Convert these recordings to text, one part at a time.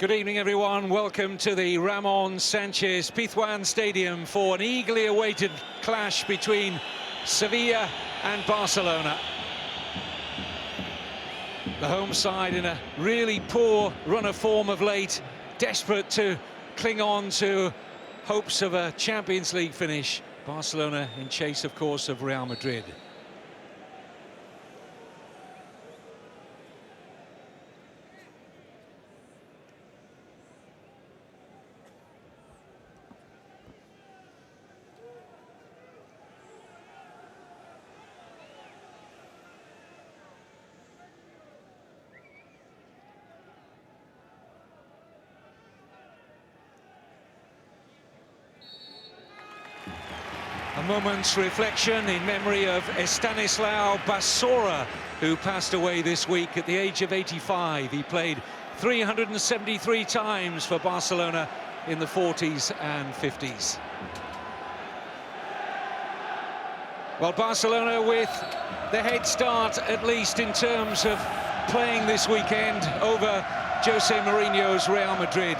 Good evening, everyone. Welcome to the Ramon Sanchez Pizjuan Stadium for an eagerly awaited clash between Sevilla and Barcelona. The home side in a really poor run of form of late, desperate to cling on to hopes of a Champions League finish. Barcelona in chase, of course, of Real Madrid. A moment's reflection in memory of Estanislao Basora, who passed away this week at the age of 85. He played 373 times for Barcelona in the 40s and 50s. Well, Barcelona with the head start, at least in terms of playing this weekend over Jose Mourinho's Real Madrid.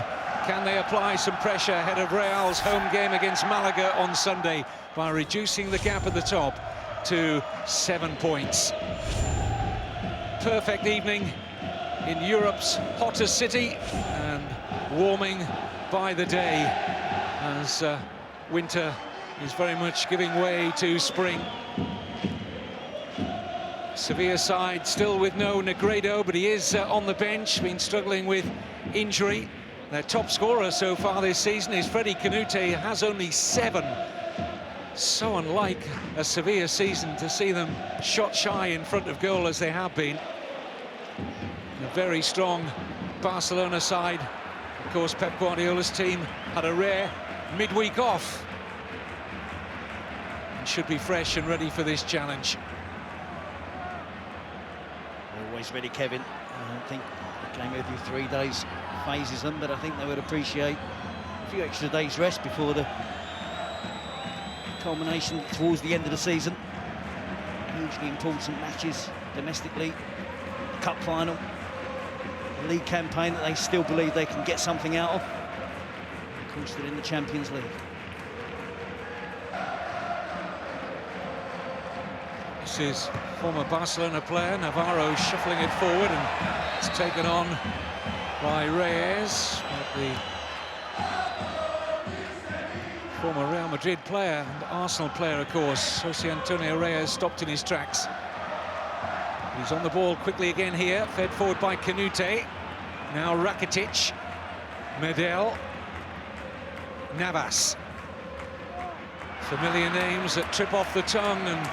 Can they apply some pressure ahead of Real's home game against Malaga on Sunday by reducing the gap at the top to 7 points? Perfect evening in Europe's hottest city and warming by the day as winter is very much giving way to spring. Sevilla side still with no Negredo, but he is on the bench, been struggling with injury. Their top scorer so far this season is Freddy Canute, has only 7. So unlike a Sevilla season to see them shot shy in front of goal as they have been. A very strong Barcelona side. Of course, Pep Guardiola's team had a rare midweek off and should be fresh and ready for this challenge. Always ready, Kevin. I don't think the game every 3 days phases them, but I think they would appreciate a few extra days rest before the culmination towards the end of the season. Hugely important matches domestically, the cup final, the league campaign that they still believe they can get something out of. Of course, they're in the Champions League. This is former Barcelona player Navarro shuffling it forward, and it's taken on by Reyes, the former Real Madrid player and Arsenal player, of course. Jose Antonio Reyes stopped in his tracks. He's on the ball quickly again here, fed forward by Canute. Now Rakitic, Medel, Navas. Familiar names that trip off the tongue, and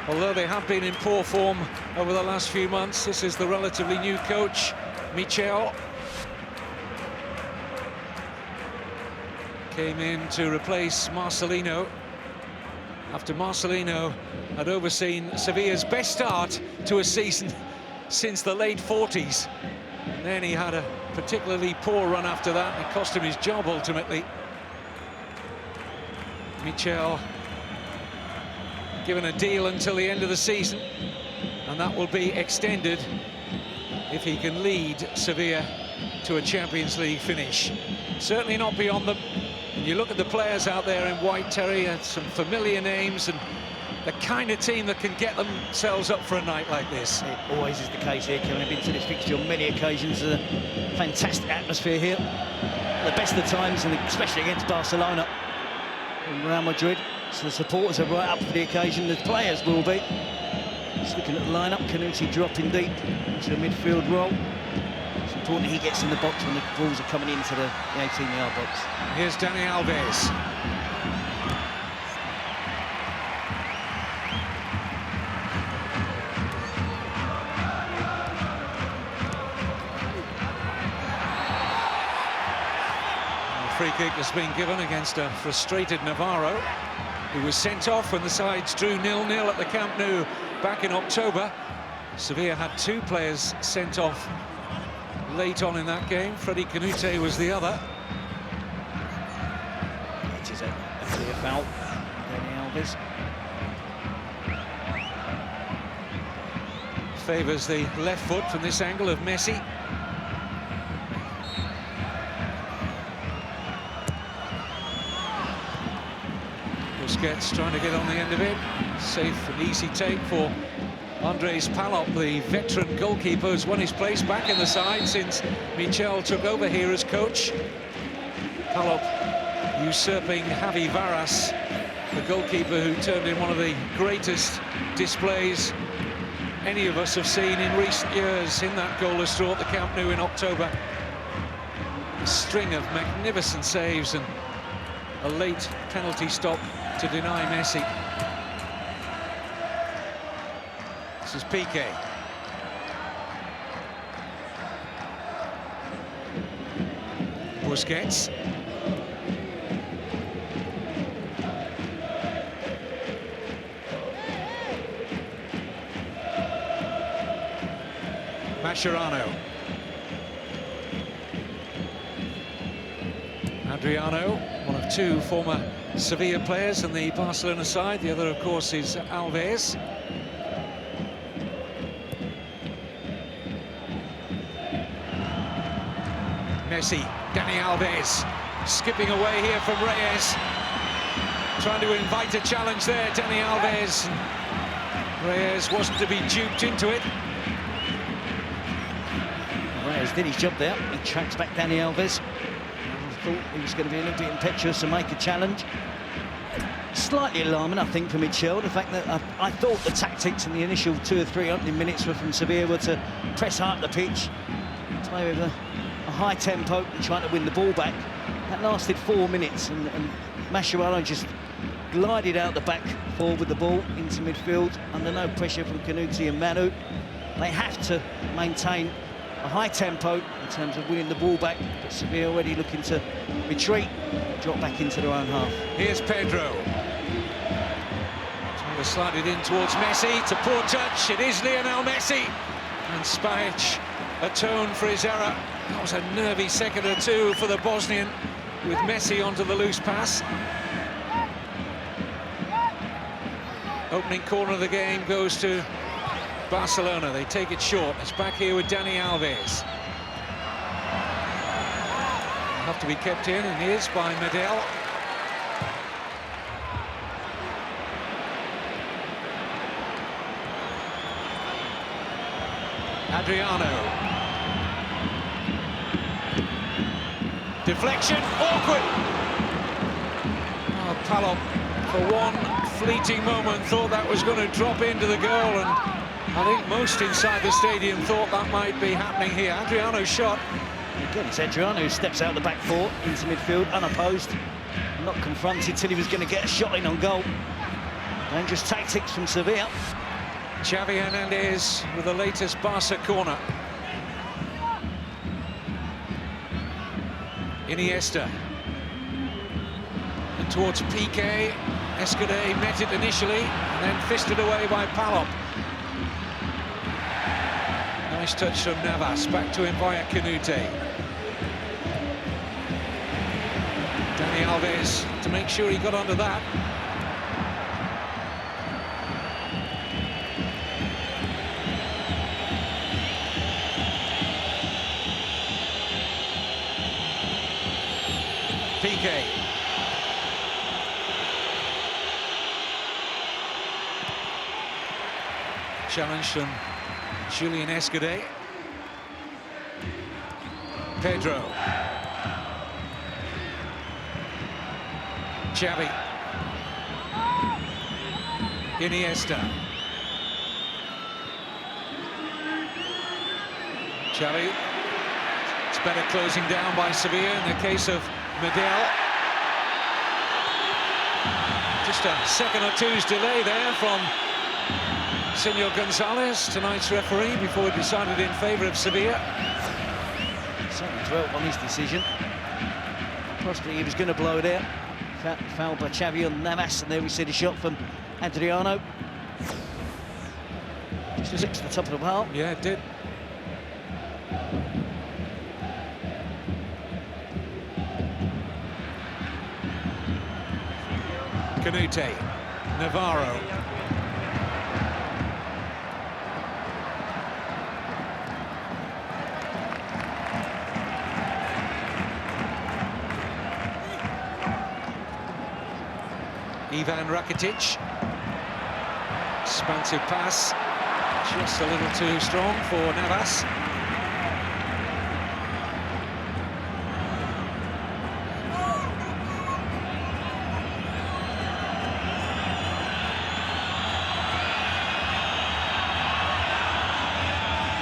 although they have been in poor form over the last few months, this is the relatively new coach, Michel. Came in to replace Marcelino after Marcelino had overseen Sevilla's best start to a season since the late 40s. And then he had a particularly poor run after that, and it cost him his job ultimately. Michel given a deal until the end of the season, and that will be extended if he can lead Sevilla to a Champions League finish. Certainly not beyond them. And you look at the players out there in white, Terry, some familiar names, and the kind of team that can get themselves up for a night like this. It always is the case here, Kevin. I've been to this fixture on many occasions. A fantastic atmosphere here. The best of times, and especially against Barcelona and Real Madrid. So the supporters are right up for the occasion. The players will be. Just looking at the lineup, Canute dropping deep into the midfield role. It's important he gets in the box when the balls are coming into the 18-yard box. Here's Dani Alves. The free kick has been given against a frustrated Navarro, who was sent off when the sides drew 0-0 at the Camp Nou back in October. Sevilla had 2 players sent off late on in that game. Freddy Canute was the other. It is a clear foul. Dani Alves. Favours the left foot from this angle of Messi. Busquets trying to get on the end of it. Safe and easy take for Andres Palop, the veteran goalkeeper, who's won his place back in the side since Michel took over here as coach. Palop usurping Javi Varas, the goalkeeper who turned in one of the greatest displays any of us have seen in recent years in that goalless draw at the Camp Nou in October. A string of magnificent saves and a late penalty stop to deny Messi. This is Piqué. Busquets. Mascherano. Adriano, one of two former Sevilla players in the Barcelona side. The other, of course, is Alves. Messi, Dani Alves, skipping away here from Reyes. Trying to invite a challenge there, Dani Alves. Reyes wasn't to be duped into it. Reyes did his job there. He tracks back Dani Alves. I thought he was going to be a little bit impetuous and make a challenge. Slightly alarming, I think, for Michel, the fact that I thought the tactics in the initial 2 or 3 opening minutes were from Sevilla were to press hard up the pitch, play with a high tempo and trying to win the ball back. That lasted 4 minutes, and Mascherano just glided out the back forward with the ball into midfield under no pressure from Canute and Manu. They have to maintain a high tempo in terms of winning the ball back, but Sevilla already looking to retreat, drop back into their own half. Here's Pedro. Trying to slide it in towards Messi. It's a poor touch. It is Lionel Messi. And Spajic atoned for his error. That was a nervy second or two for the Bosnian, with Messi onto the loose pass. Opening corner of the game goes to Barcelona. They take it short. It's back here with Dani Alves. Have to be kept in, and he is by Medel. Adriano. Deflection, awkward. Oh, Palop, for one fleeting moment, thought that was going to drop into the goal, and I think most inside the stadium thought that might be happening here. Adriano's shot. Again, it's Adriano who steps out the back four into midfield, unopposed, not confronted till he was going to get a shot in on goal. Dangerous tactics from Sevilla. Xavi Hernandez with the latest Barca corner. Iniesta. And towards Piqué. Escudé met it initially, and then fisted away by Palop. Nice touch from Navas, back to him via Canute. Dani Alves to make sure he got under that. Piqué. Challenge from Julian Escudé. Pedro. Xavi. Iniesta. Xavi. It's better closing down by Sevilla in the case of Medel. Just a second or two's delay there from Senor Gonzalez, tonight's referee, before he decided in favour of Sevilla. Certainly dwelt on his decision. Possibly he was going to blow it out. Foul by Xavi on Navas, and there we see the shot from Adriano. Just zipped to the top of the bar. Yeah, it did. Canute, Navarro. Ivan Rakitic. Expansive pass. Just a little too strong for Navas.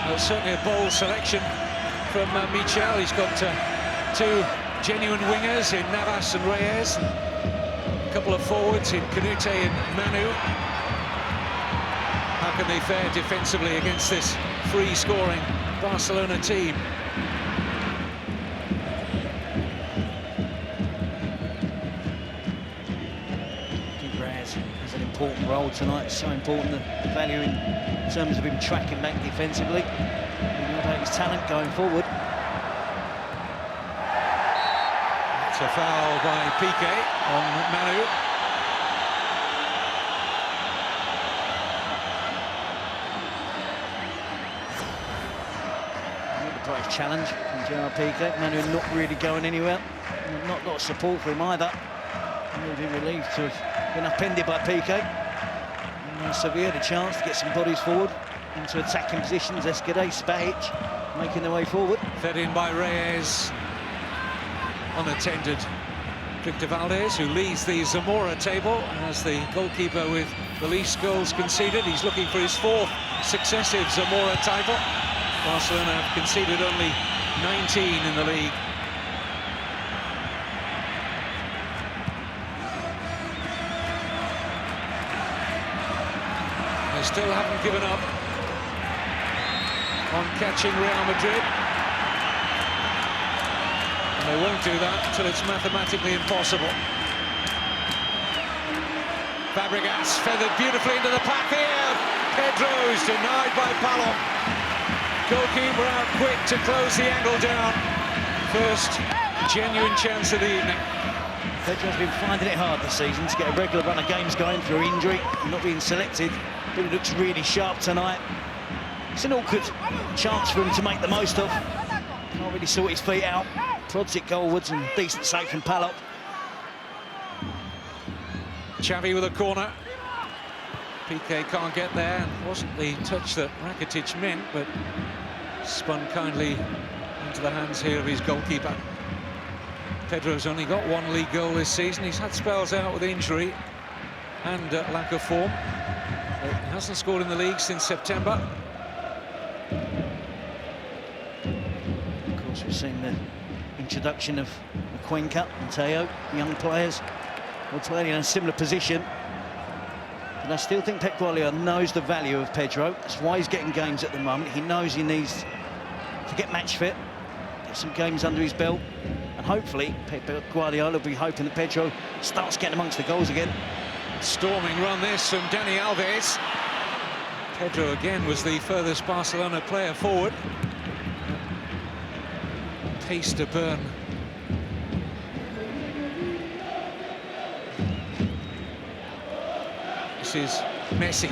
Well, certainly a bold selection from Michel. He's got two genuine wingers in Navas and Reyes. A couple of forwards in Canute and Manu. How can they fare defensively against this free-scoring Barcelona team? I think Reyes has an important role tonight. It's so important, the value in terms of him tracking back defensively. We know about his talent going forward. It's a foul by Piqué on Manu. Great challenge from Gerard Piqué. Manu not really going anywhere. Not a lot of support for him either. He would be relieved to have been upended by Piqué. And Sevilla had a chance to get some bodies forward into attacking positions. Escudé, Spahic making their way forward. Fed in by Reyes. Unattended. Victor Valdez, who leads the Zamora table as the goalkeeper with the least goals conceded. He's looking for his fourth successive Zamora title. Barcelona have conceded only 19 in the league. They still haven't given up on catching Real Madrid. And they won't do that until it's mathematically impossible. Fabregas feathered beautifully into the pack here. Pedro's denied by Palom. Goalkeeper out quick to close the angle down. First genuine chance of the evening. Pedro's been finding it hard this season to get a regular run of games going through injury, not being selected, but he looks really sharp tonight. It's an awkward chance for him to make the most of. Can't really sort his feet out. Prods it goalwards and decent save from Palop. Xavi with a corner. Piqué can't get there. Wasn't the touch that Rakitic meant, but spun kindly into the hands here of his goalkeeper. Pedro's only got one league goal this season. He's had spells out with injury and lack of form. But he hasn't scored in the league since September. Of course, we've seen the introduction of Cuenca and Teo, young players, all playing in a similar position. And I still think Pep Guardiola knows the value of Pedro. That's why he's getting games at the moment. He knows he needs to get match fit, get some games under his belt, and hopefully Pep Guardiola will be hoping that Pedro starts getting amongst the goals again. Storming run this from Dani Alves. Pedro again was the furthest Barcelona player forward. Pace to burn. This is Messi.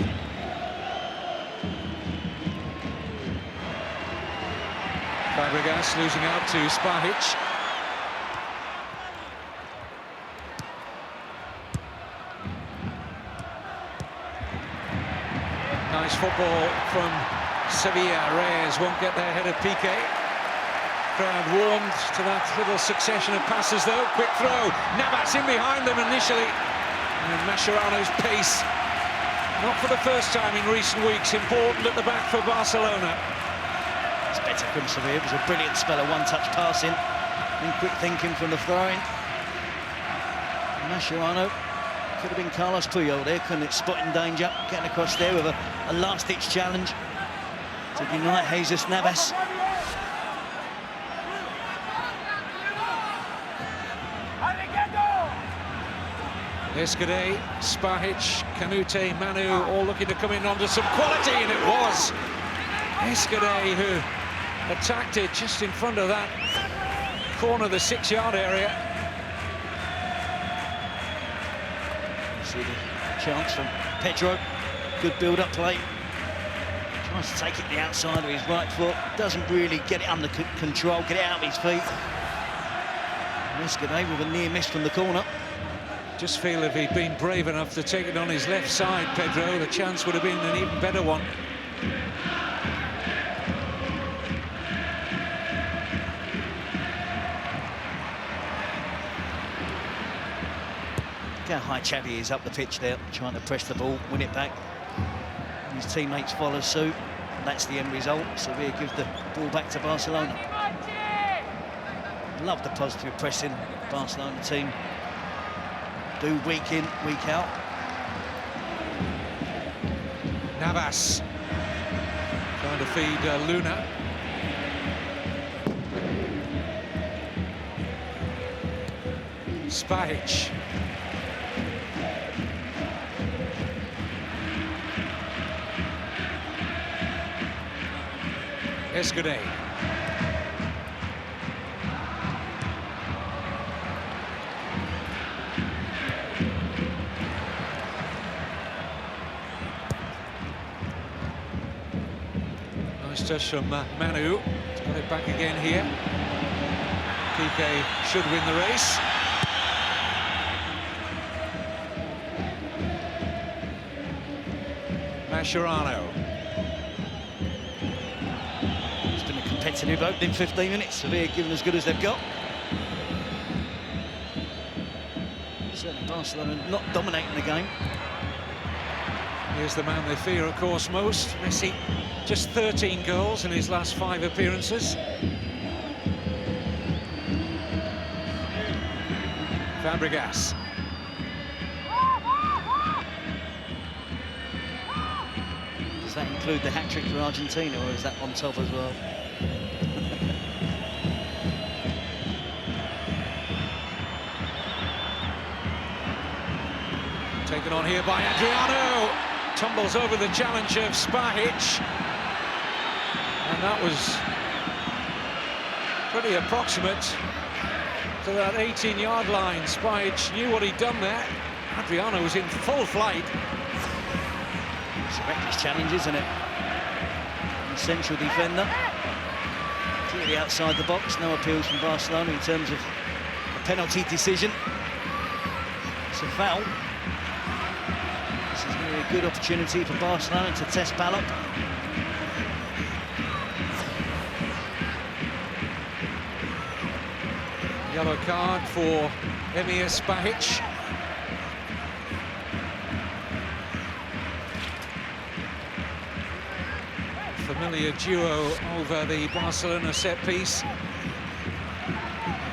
Fabregas losing out to Spahic. Nice football from Sevilla. Reyes won't get there ahead of Piqué. Crowd warmed to that little succession of passes though. Quick throw. Navas in behind them initially. And Mascherano's pace, not for the first time in recent weeks, important at the back for Barcelona. It's better from Sevilla. It was a brilliant spell of one-touch passing and quick thinking from the throw-in. Mascherano could have been Carlos Puyol there, couldn't it? Spotting danger, getting across there with a last-ditch challenge to deny Jesus Navas. Escudé, Spahic, Canute, Manu, all looking to come in onto some quality, and it was Escudé who attacked it just in front of that corner of the 6-yard area. See the chance from Pedro, good build-up play. Tries to take it the outside of his right foot, doesn't really get it under control, get it out of his feet. And Escudé with a near miss from the corner. Just feel if he'd been brave enough to take it on his left side, Pedro, the chance would have been an even better one. Look how high Xavi is up the pitch there, trying to press the ball, win it back. His teammates follow suit. That's the end result. Sevilla give the ball back to Barcelona. Love the positive pressing Barcelona team do week in, week out. Navas trying to feed Luna. Spahic. Escudé. Nice touch from Manu. Got it back again here. Piqué should win the race. Mascherano. Competitive opening 15 minutes. Sevilla given as good as they've got. Certainly Barcelona not dominating the game. Here's the man they fear, of course, most. Messi, just 13 goals in his last 5 appearances. Fabregas. Does that include the hat-trick for Argentina, or is that on top as well? Taken on here by Adriano. Tumbles over the challenge of Spahic. And that was pretty approximate to that 18-yard line. Spahic knew what he'd done there. Adriano was in full flight. It's a reckless challenge, isn't it? The central defender. Clearly outside the box. No appeals from Barcelona in terms of a penalty decision. It's a foul. This is going to be a good opportunity for Barcelona to test Palop. Yellow card for Emir Spahic. Familiar duo over the Barcelona set piece.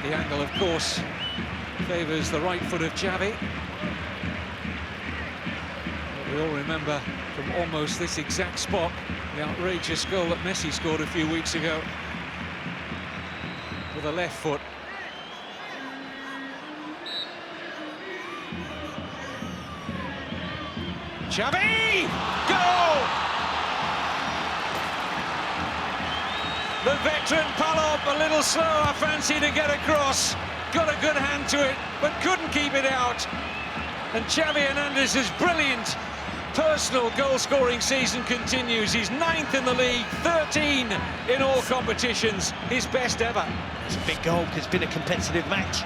The angle, of course, favours the right foot of Xavi. We all remember from almost this exact spot the outrageous goal that Messi scored a few weeks ago with a left foot. Xavi! Goal! The veteran Palop, a little slow, I fancy, to get across. Got a good hand to it, but couldn't keep it out. And Xavi Hernandez's brilliant personal goal-scoring season continues. He's 9th in the league, 13 in all competitions, his best ever. It's a big goal because it's been a competitive match.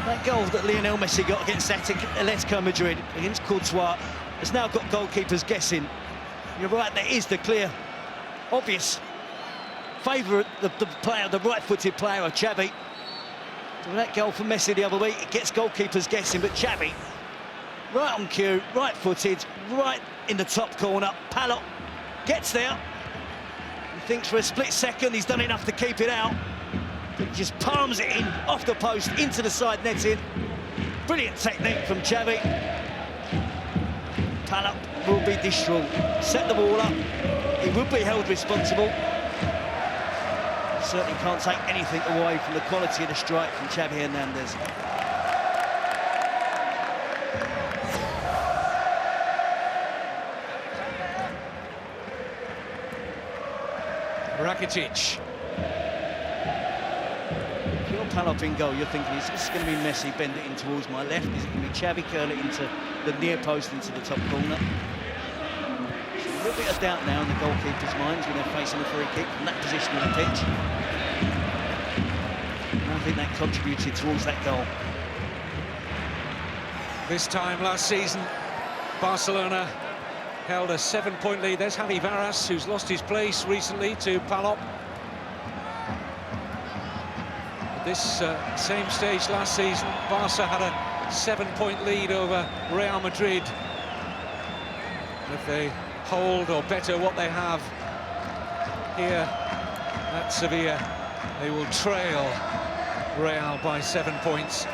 That goal that Lionel Messi got against Atletico Madrid, against Courtois, has now got goalkeepers guessing. You're right, there is the clear, obvious favourite, the player, the right-footed player of Xavi. So that goal from Messi the other week, it gets goalkeepers guessing, but Xavi, right on cue, right-footed, right in the top corner. Palop gets there. He thinks for a split second he's done enough to keep it out. But he just palms it in, off the post, into the side netting. Brilliant technique from Xavi. Palop will be distraught. Set the ball up. He will be held responsible. Certainly can't take anything away from the quality of the strike from Xavi Hernandez. Rakitic. If you're Palop in goal, you're thinking, is this going to be Messi, bend it in towards my left? Is it going to be Xavi, curl it into the near post, into the top corner? So a little bit of doubt now in the goalkeepers' minds when they're facing a free kick from that position on the pitch. And I think that contributed towards that goal. This time last season, Barcelona held a 7-point lead. There's Javi Varas, who's lost his place recently to Palop. At this same stage last season, Barca had a 7-point lead over Real Madrid. If they hold or better what they have here at Sevilla, they will trail Real by 7 points.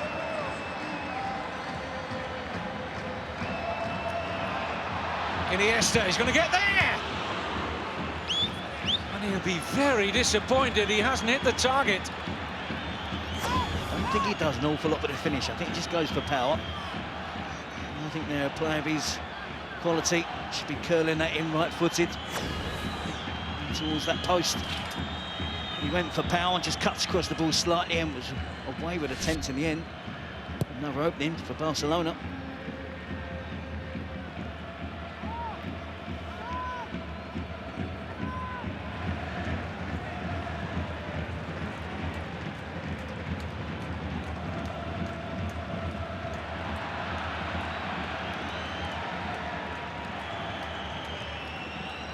Iniesta is going to get there! And he'll be very disappointed he hasn't hit the target. I don't think he does an awful lot with the finish. I think he just goes for power. I think they're a player of his quality. Should be curling that in right-footed towards that post. He went for power and just cuts across the ball slightly and was a wayward attempt in the end. Another opening for Barcelona.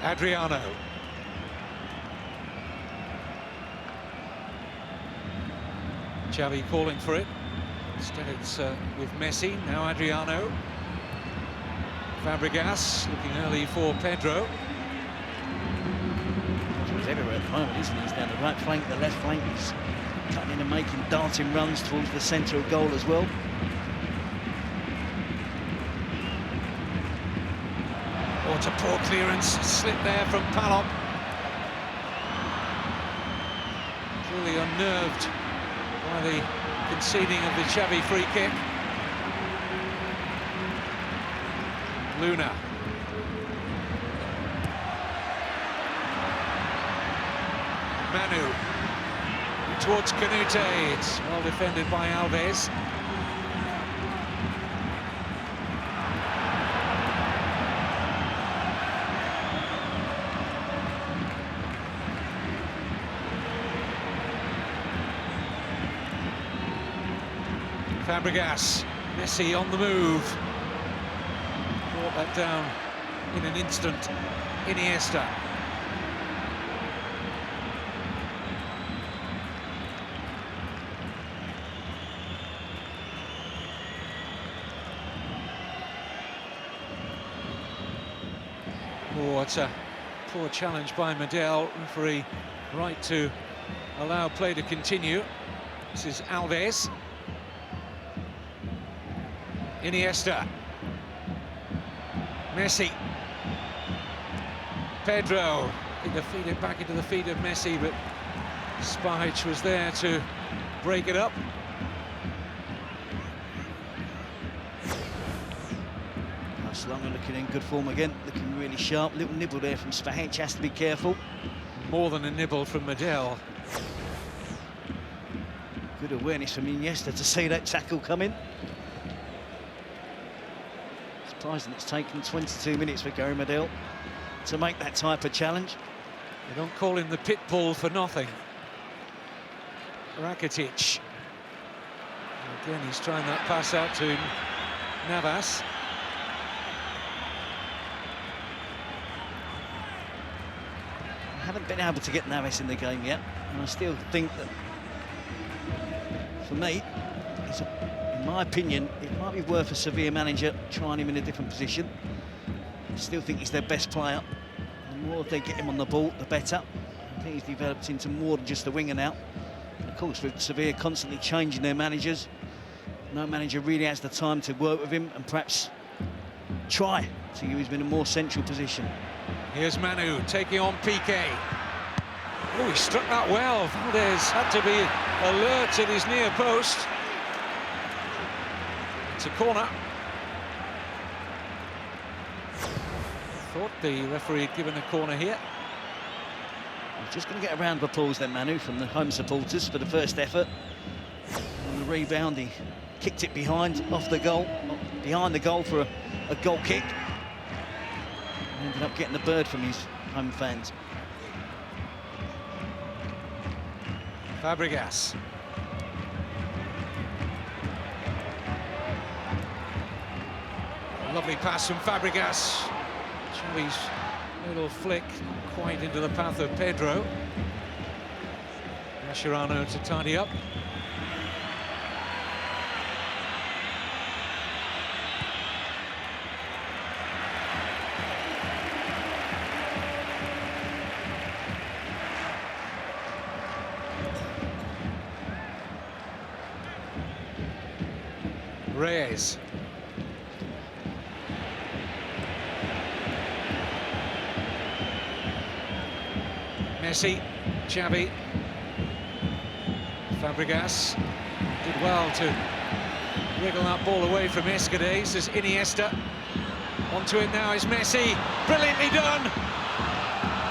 Adriano. Xavi calling for it. Instead it's with Messi, now Adriano. Fabregas looking early for Pedro. He's everywhere at the moment, isn't he? He's down the right flank, the left flank. He's cutting in and making darting runs towards the centre of goal as well. What a poor clearance, slip there from Palop. Truly unnerved by the conceding of the Xavi free kick. Luna. Manu. Towards Canute, it's well defended by Alves. Fabregas, Messi on the move. Brought that down in an instant. Iniesta. Oh, it's a poor challenge by Medel. Referee right to allow play to continue. This is Alves. Iniesta. Messi. Pedro. To feed it back into the feet of Messi, but Spajic was there to break it up. Barcelona looking in good form again, looking really sharp. Little nibble there from Spajic, has to be careful. More than a nibble from Medel. Good awareness from Iniesta to see that tackle coming. Surprising it's taken 22 minutes for Gary Medel to make that type of challenge. They don't call him the pit bull for nothing. Rakitic. Again, he's trying that pass out to Navas. I haven't been able to get Navas in the game yet, and I still think that, for me, in my opinion, it might be worth a Sevilla manager trying him in a different position. I still think he's their best player. The more they get him on the ball, the better. I think he's developed into more than just a winger now. Of course, with Sevilla constantly changing their managers, no manager really has the time to work with him and perhaps try to use him in a more central position. Here's Manu taking on Piqué. Oh, he struck that well. Valdez had to be alert at his near post. It's a corner. Thought the referee had given a corner here. He's just going to get a round of applause then, Manu, from the home supporters for the first effort. On the rebound, he kicked it behind, off the goal, behind the goal for a goal kick. And ended up getting the bird from his home fans. Fabregas. Lovely pass from Fabregas. Xavi's little flick, not quite into the path of Pedro. Mascherano to tidy up. Reyes. Messi, Xavi, Fabregas did well to wriggle that ball away from Escudés as Iniesta. Onto it now is Messi, brilliantly done!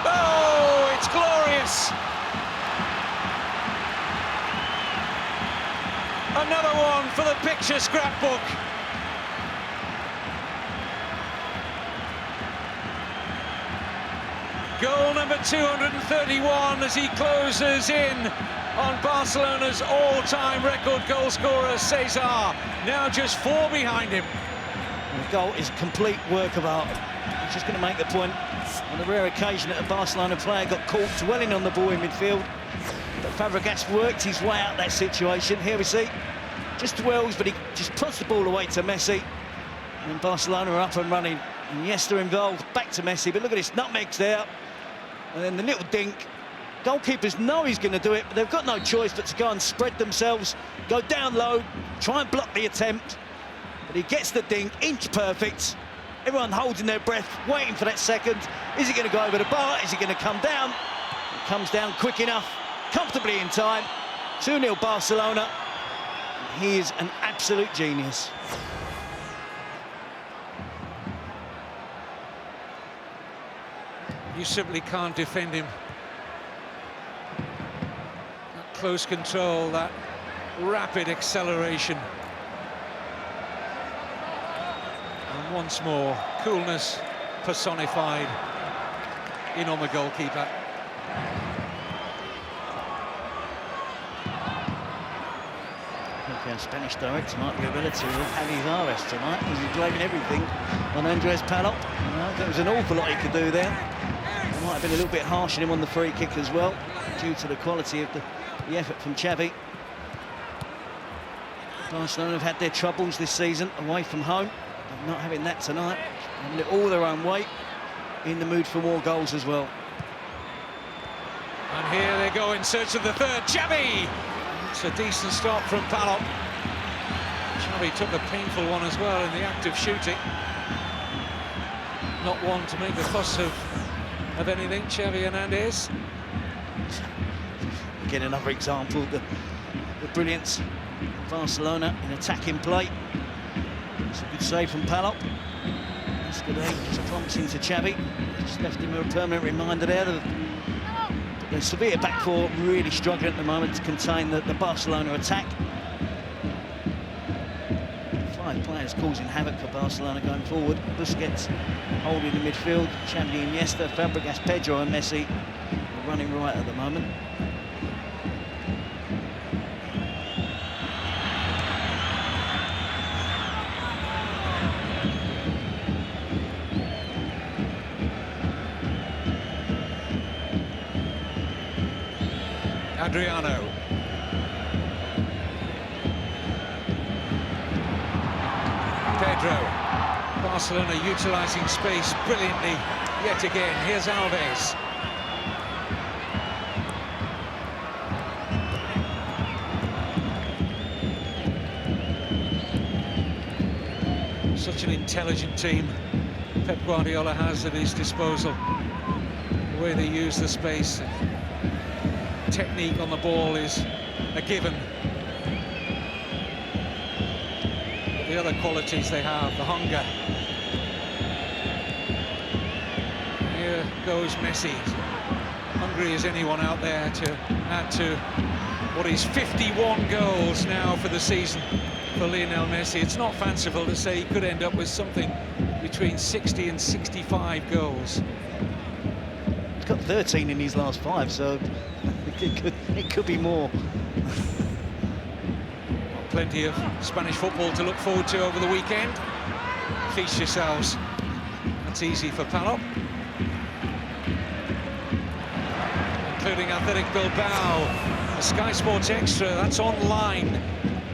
Oh, it's glorious! Another one for the picture scrapbook. Goal number 231 as he closes in on Barcelona's all-time record goal scorer, Cesar. Now just 4 behind him. And the goal is a complete work of art. He's just going to make the point on the rare occasion that a Barcelona player got caught dwelling on the ball in midfield. But Fabregas worked his way out that situation. Here we see, just dwells, but he just puts the ball away to Messi. And Barcelona are up and running. Iniesta involved, back to Messi, but look at this, nutmegs there. And then the little dink. Goalkeepers know he's going to do it, but they've got no choice but to go and spread themselves, go down low, try and block the attempt. But he gets the dink, inch perfect. Everyone holding their breath, waiting for that second. Is he going to go over the bar? Is he going to come down? It comes down quick enough, comfortably in time. 2-0 Barcelona. He is an absolute genius. You simply can't defend him. That close control, that rapid acceleration. And once more, coolness personified in on the goalkeeper. Okay, Spanish director might be a relative of Javi Zares tonight, as he's blaming everything on Andres Palop. There was an awful lot he could do there. Might have been a little bit harsh on him on the free kick as well, due to the quality of the effort from Xavi. Barcelona have had their troubles this season away from home. They're not having that tonight. Having it all their own way, in the mood for more goals as well. And here they go in search of the third. Xavi! It's a decent stop from Palop. Xavi took a painful one as well in the act of shooting. Not one to make a fuss of anything, Xavi Hernandez. Again, another example of the brilliance of Barcelona in attacking play. It's a good save from Palop. Escudés just prompting to Xavi. Just left him a permanent reminder there. The Sevilla back four really struggling at the moment to contain the Barcelona attack. 5 players causing havoc for Barcelona going forward. Busquets holding the midfield. Xavi, Iniesta, Fabregas, Pedro and Messi are running right at the moment. Adriano. Pedro. Barcelona utilising space brilliantly yet again. Here's Alves. Such an intelligent team Pep Guardiola has at his disposal. The way they use the space. Technique on the ball is a given. The other qualities they have, the hunger. Here goes Messi, hungry as anyone out there to add to what is 51 goals now for the season for Lionel Messi. It's not fanciful to say he could end up with something between 60 and 65 goals. He's got 13 in his last 5, so it could be more. Plenty of Spanish football to look forward to over the weekend. feast yourselves. That's easy for Palop. Including Athletic Bilbao. The Sky Sports Extra, that's online.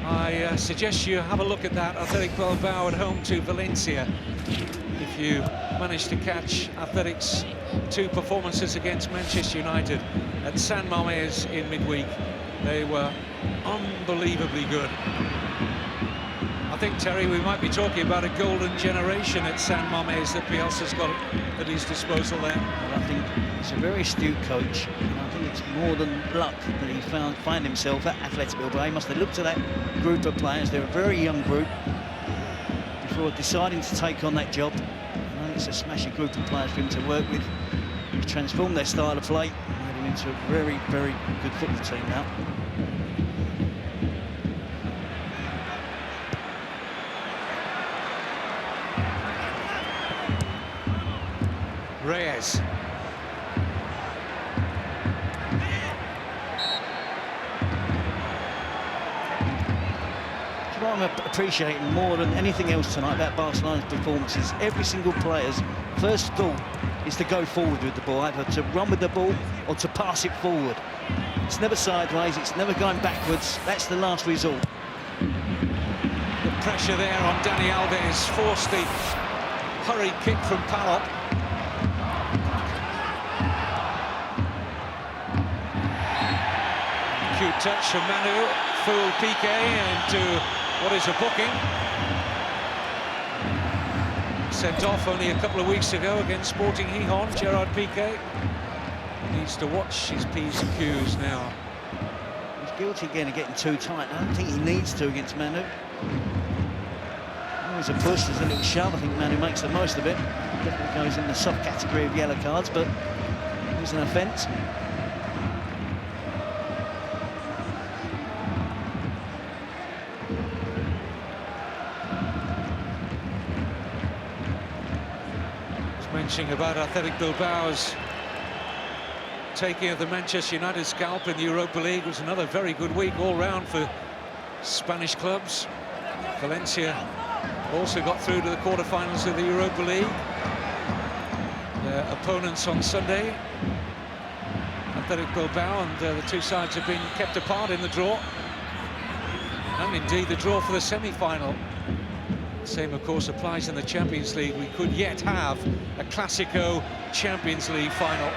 I suggest you have a look at that. Athletic Bilbao at home to Valencia. If you managed to catch Athletic's 2 performances against Manchester United at San Mamés in midweek, they were unbelievably good. I think, Terry, we might be talking about a golden generation at San Mamés that Bielsa's got at his disposal there. Well, I think he's a very astute coach, and I think it's more than luck that he found himself at Athletic Bilbao. He must have looked at that group of players. They're a very young group before deciding to take on that job. I think it's a smashing group of players for him to work with. He's transformed their style of play, made him into a very, very good football team now. Reyes. What I'm appreciating more than anything else tonight about Barcelona's performance is every single player's first thought is to go forward with the ball, either to run with the ball or to pass it forward. It's never sideways, it's never going backwards. That's the last resort. The pressure there on Dani Alves forced the hurried kick from Palop. Cute touch from Manu, fooled Piqué into what is a booking. Sent off only a couple of weeks ago against Sporting Gijón. Gerard Piqué needs to watch his P's and Q's now. He's guilty again of getting too tight. I don't think he needs to against Manu. There's a push, there's a little shove. I think Manu makes the most of it. Definitely goes in the soft category of yellow cards, but it was an offence. Mentioning about Athletic Bilbao's taking of the Manchester United scalp in the Europa League. Was another very good week all round for Spanish clubs. Valencia also got through to the quarter-finals of the Europa League. Their opponents on Sunday, Athletic Bilbao, and the two sides have been kept apart in the draw, and indeed the draw for the semi-final. Same, of course, applies in the Champions League. We could yet have a Classico Champions League final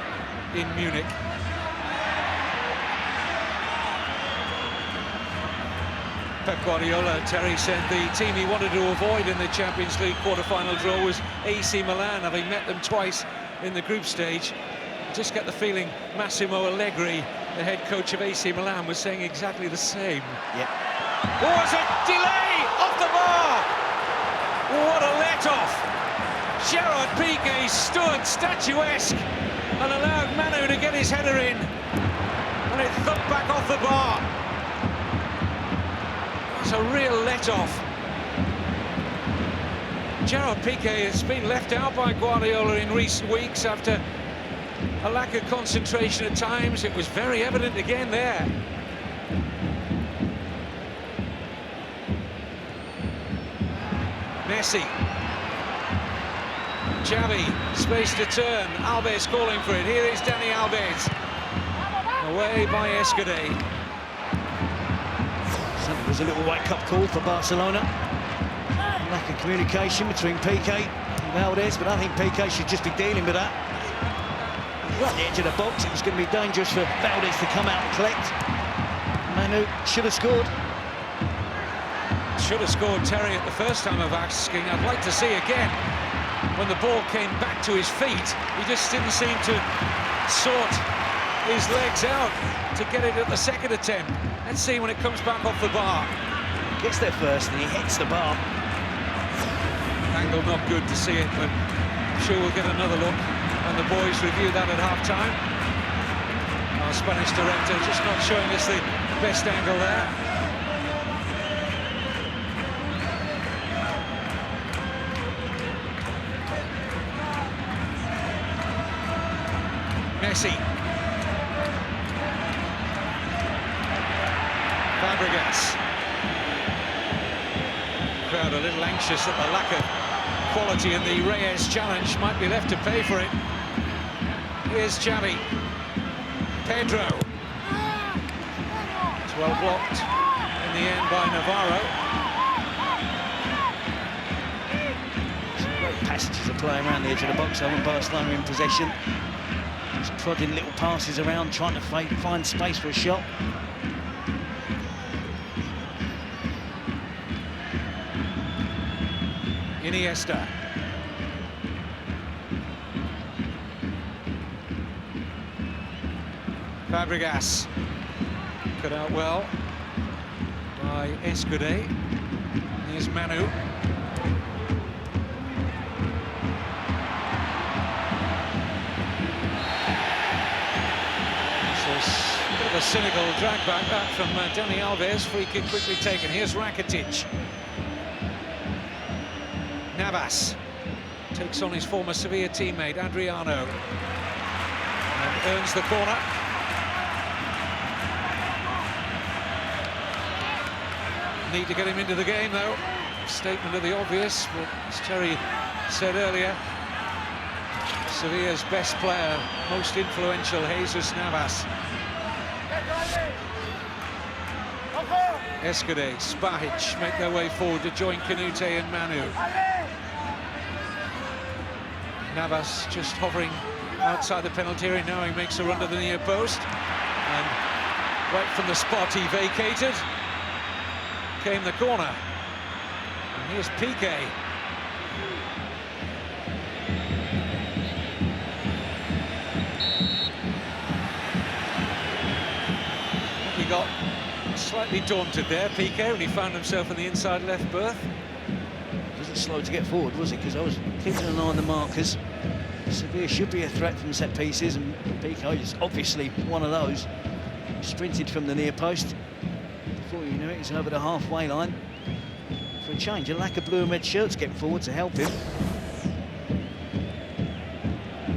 in Munich. Pep Guardiola, Terry, said the team he wanted to avoid in the Champions League quarter-final draw was AC Milan, having met them twice in the group stage. I just get the feeling Massimo Allegri, the head coach of AC Milan, was saying exactly the same. Yeah. Was a delay off the bar! What a let-off! Gerard Piqué stood statuesque and allowed Manu to get his header in, and it thumped back off the bar. That's a real let-off. Gerard Piqué has been left out by Guardiola in recent weeks after a lack of concentration at times. It was very evident again there. Messi. Xavi, space to turn. Alves calling for it. Here is Dani Alves. Away by Escudé. So it was a little white cup call for Barcelona. Lack of communication between Piqué and Valdez, but I think Piqué should just be dealing with that. Right at the edge of the box, it was going to be dangerous for Valdez to come out and collect. Manu should have scored. Should have scored, Terry, at the first time of asking. I'd like to see again when the ball came back to his feet. He just didn't seem to sort his legs out to get it at the second attempt. Let's see when it comes back off the bar. Gets there first and he hits the bar. Angle not good to see it, but I'm sure we'll get another look and the boys review that at half-time. Our Spanish director just not showing us the best angle there. Messi. Fabregas. Crowd a little anxious at the lack of quality, and the Reyes challenge might be left to pay for it. Here's Xavi. Pedro. It's well blocked in the end by Navarro. Some great passages of play around the edge of the box. When Barcelona in possession, just prodding little passes around, trying to find space for a shot. Iniesta. Fabregas. Cut out well by Escudé. Here's Manu. A bit of a cynical drag back that from Dani Alves. Free kick quickly taken. Here's Rakitic. Navas takes on his former Sevilla teammate Adriano and earns the corner. Need to get him into the game though. Statement of the obvious, but as Terry said earlier, Sevilla's best player, most influential, Jesus Navas. Escudé, Spahic make their way forward to join Canute and Manu. Navas just hovering outside the penalty area. Now he makes a run to the near post, and right from the spot he vacated came the corner. And here's Piqué. He got slightly daunted there, Piqué, when he found himself in the inside left berth. Wasn't slow to get forward, was it? Because I was keeping an eye on the markers. Sevilla should be a threat from set pieces, and Piqué is obviously one of those. He sprinted from the near post. Before you knew it, he's over the halfway line. For a change, a lack of blue and red shirts getting forward to help him.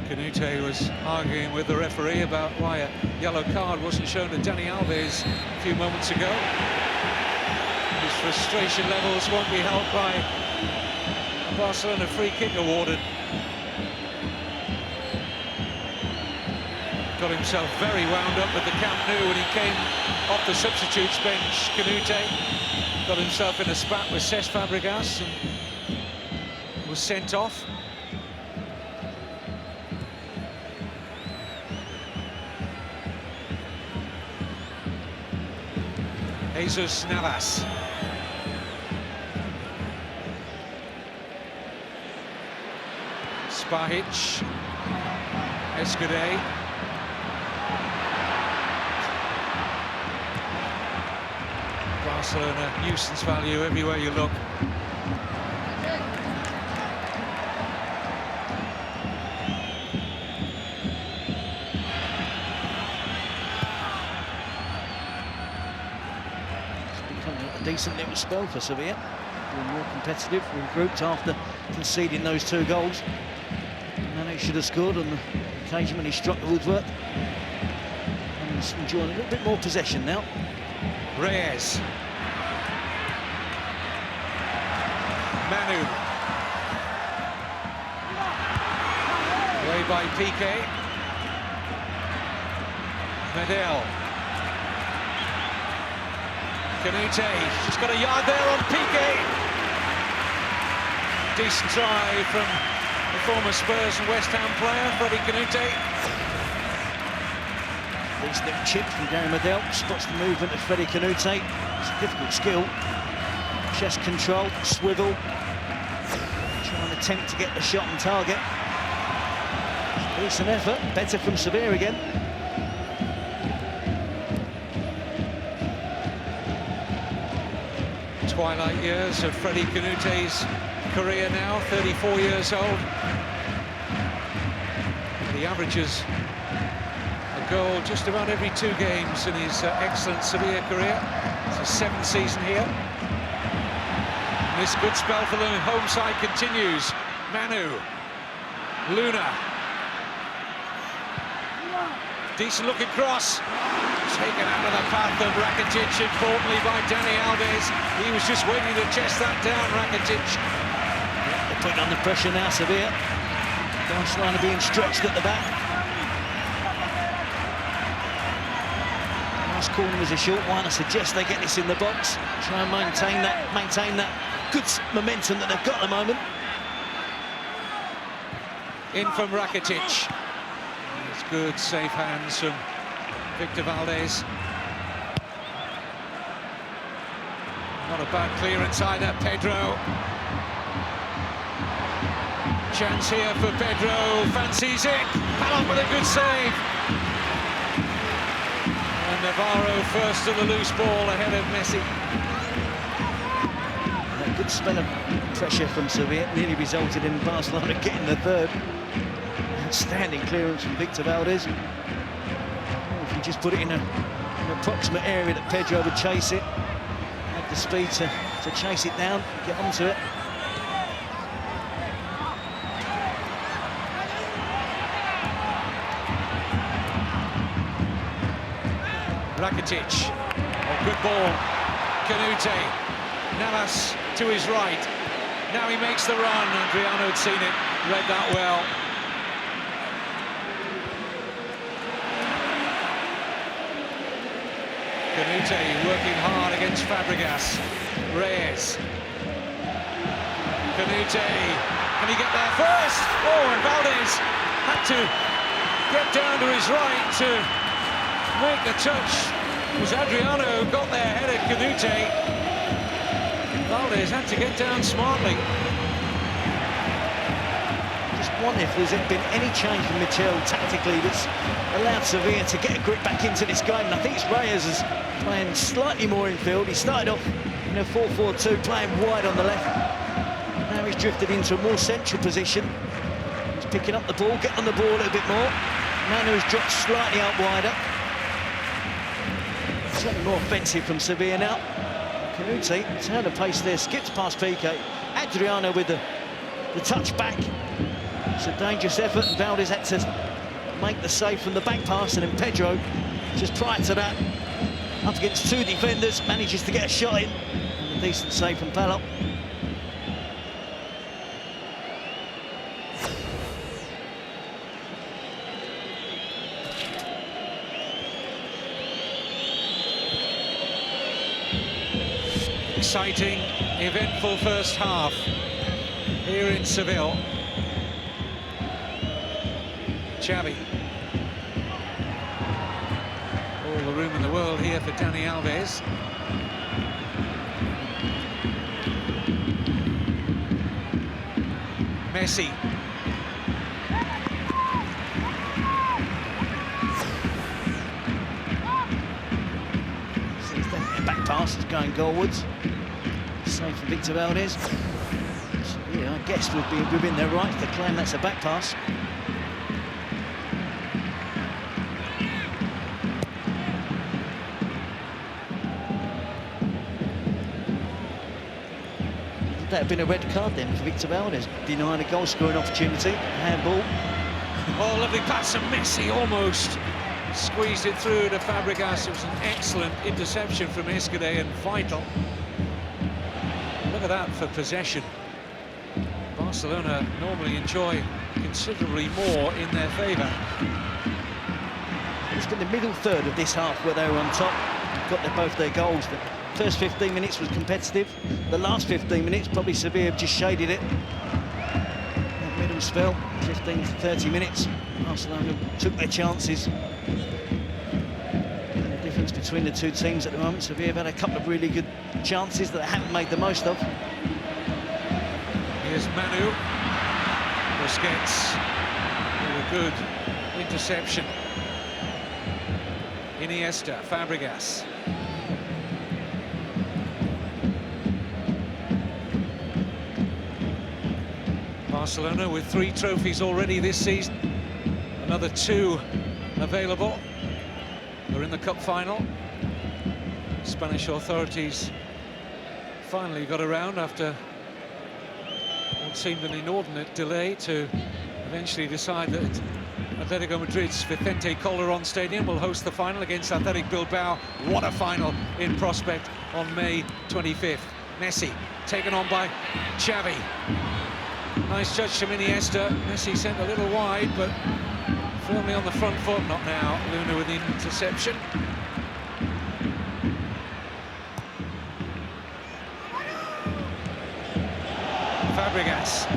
Canute was arguing with the referee about why a yellow card wasn't shown to Dani Alves a few moments ago. His frustration levels won't be helped by a Barcelona free kick awarded. Got himself very wound up at the Camp Nou when he came off the substitutes bench. Canute got himself in a spat with Cesc Fabregas and was sent off. Jesus Navas. Spahic. Escudé. Barcelona nuisance value everywhere you look. A decent little spell for Sevilla, being more competitive, regrouped after conceding those 2 goals. Manu should have scored on the occasion when he struck the woodwork, and he's enjoying a little bit more possession now. Reyes. Manu. Away by Piqué. Medel. Canute, she's got a yard there on Piqué. Decent try from the former Spurs and West Ham player, Freddie Canute. Decent little chip from Gary Medel, spots the movement of Freddie Canute. It's a difficult skill. Chest control, swivel. Trying to attempt to get the shot on target. Decent effort, better from Sevilla again. Twilight years of Freddie Canute's career now, 34 years old. He averages a goal just about every 2 games in his excellent Sevilla career. It's his 7th season here. And this good spell for the home side continues. Manu. Luna. Decent looking cross. Taken out of the path of Rakitic, importantly by Dani Alves. He was just waiting to chest that down, Rakitic. The putting under pressure now, Sevilla. Barcelona being stretched at the back. Last corner was a short one. I suggest they get this in the box. Try and maintain that good momentum that they've got at the moment. In from Rakitic. It's good, safe hands from Victor Valdez. Not a bad clearance either, Pedro. Chance here for Pedro, fancies it. Palop with a good save. And Navarro first to the loose ball ahead of Messi. And a good spell of pressure from Sevilla nearly resulted in Barcelona getting the third. Outstanding clearance from Victor Valdez. If you just put it in an approximate area that Pedro would chase it, had the speed to chase it down, get onto it. Rakitic, good ball. Canute, Navas to his right. Now he makes the run. Adriano had seen it, read that well. Canute working hard against Fabregas. Reyes. Canute, can he get there first? Oh, and Valdez had to get down to his right to make the touch. It was Adriano who got there ahead of Canute. Valdez had to get down smartly. Just wonder if there's been any change from Michel tactically that's allowed Sevilla to get a grip back into this game. And I think it's Reyes is playing slightly more infield. He started off in a 4-4-2, playing wide on the left. Now he's drifted into a more central position. He's picking up the ball, getting on the ball a little bit more. Manu has dropped slightly out wider. Certainly more offensive from Sevilla now. Canute, turn of pace there, skips past Piqué. Adriano with the touch back. It's a dangerous effort, and Valdez had to make the save from the back pass, and then Pedro, just prior to that, up against two defenders, manages to get a shot in. And a decent save from Palop. Exciting, eventful first half here in Seville. Xavi. All the room in the world here for Dani Alves. Messi. Seems the back pass is going goalwards. Save for Victor Valdez. So, yeah, I guess would be within their rights to claim that's a back pass. That have been a red card then for Victor Valdez, denying a goal-scoring opportunity. Handball. Oh, lovely pass from Messi, almost squeezed it through to Fabregas. It was an excellent interception from Escudé and vital. Look at that for possession. Barcelona normally enjoy considerably more in their favour. It's been the middle third of this half where they were on top, got both their goals. The first 15 minutes was competitive. The last 15 minutes, probably Sevilla have just shaded it. That middle spell, 15 to 30 minutes, Barcelona took their chances. And the difference between the two teams at the moment, Sevilla have had a couple of really good chances that they haven't made the most of. Here's Manu. Busquets with a good interception. Iniesta, Fabregas. Barcelona with 3 trophies already this season. Another 2 available. They're in the cup final. Spanish authorities finally got around after what seemed an inordinate delay to eventually decide that Atletico Madrid's Vicente Calderón Stadium will host the final against Athletic Bilbao. What a final in prospect on May 25th. Messi taken on by Xavi. Nice touch from Iniesta. Messi sent a little wide, but firmly on the front foot. Not now. Luna with the interception. Fabregas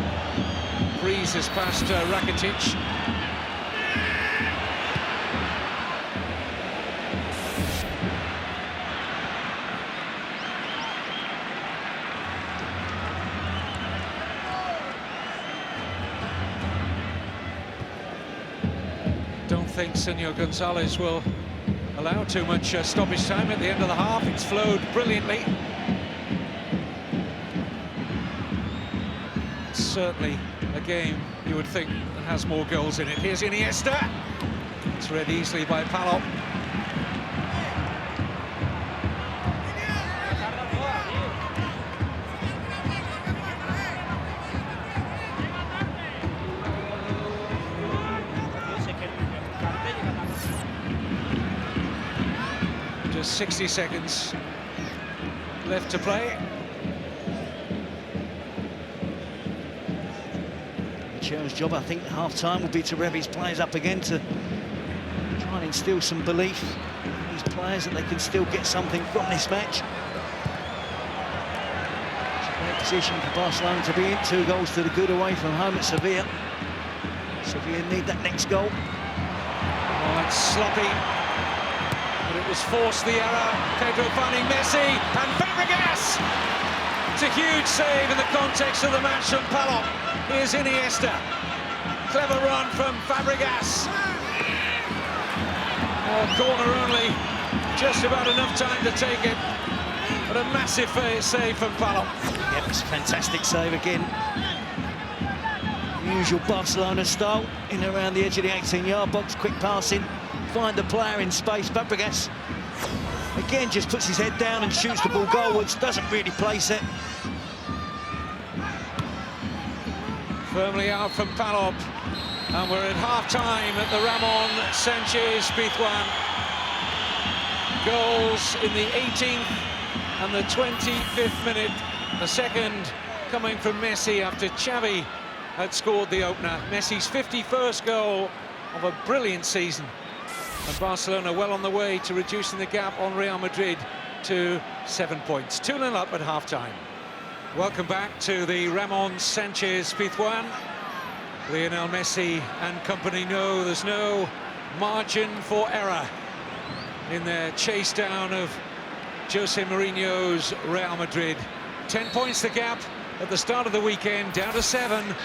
breezes past Rakitic. Don't think Senor Gonzalez will allow too much stoppage time at the end of the half. It's flowed brilliantly. Certainly a game you would think that has more goals in it. Here's Iniesta. It's read easily by Palop. Just 60 seconds left to play. Cher's job, I think, at half-time will be to rev his players up again to try and instill some belief in these players that they can still get something from this match. It's a great position for Barcelona to be in. 2 goals to the good away from home at Sevilla. Sevilla need that next goal. Oh, it's sloppy, but it was forced, the error. Pedro finding Messi, and Fabregas! It's a huge save in the context of the match from Palop. Here's Iniesta. Clever run from Fabregas. Oh, corner only. Just about enough time to take it. But a massive save from Palop. Yep, it's a fantastic save again. Usual Barcelona style. In and around the edge of the 18-yard box. Quick passing. Find the player in space. Fabregas, again, just puts his head down and shoots the ball goalwards. Doesn't really place it. Firmly out from Palop, and we're at half-time at the Ramon Sanchez Pizjuan. Goals in the 18th and the 25th minute. The second coming from Messi after Xavi had scored the opener. Messi's 51st goal of a brilliant season. And Barcelona well on the way to reducing the gap on Real Madrid to 7 points. 2-0 up at half-time. Welcome back to the Ramon Sanchez Pizjuan. Lionel Messi and company know there's no margin for error in their chase down of Jose Mourinho's Real Madrid. 10 points the gap at the start of the weekend, down to 7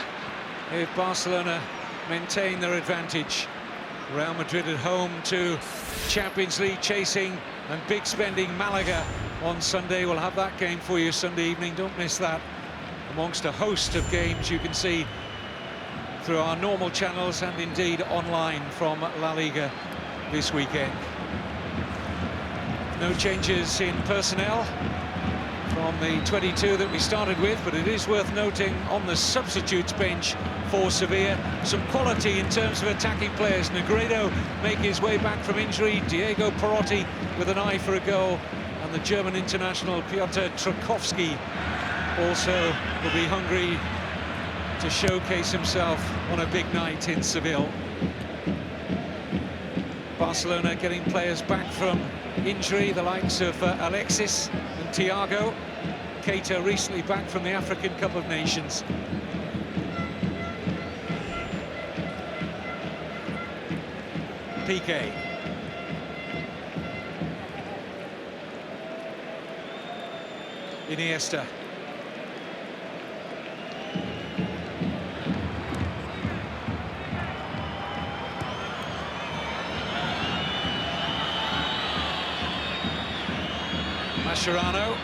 if Barcelona maintain their advantage. Real Madrid at home to Champions League chasing and big spending Malaga on Sunday. We'll have that game for you Sunday evening, don't miss that, amongst a host of games you can see through our normal channels and indeed online from La Liga this weekend. No changes in personnel from the 22 that we started with, but it is worth noting on the substitutes bench for Sevilla, some quality in terms of attacking players. Negredo making his way back from injury, Diego Perotti with an eye for a goal, and the German international Piotr Trukowski also will be hungry to showcase himself on a big night in Seville. Barcelona getting players back from injury, the likes of Alexis and Thiago. Keita recently back from the African Cup of Nations. Piqué. Iniesta. Mascherano.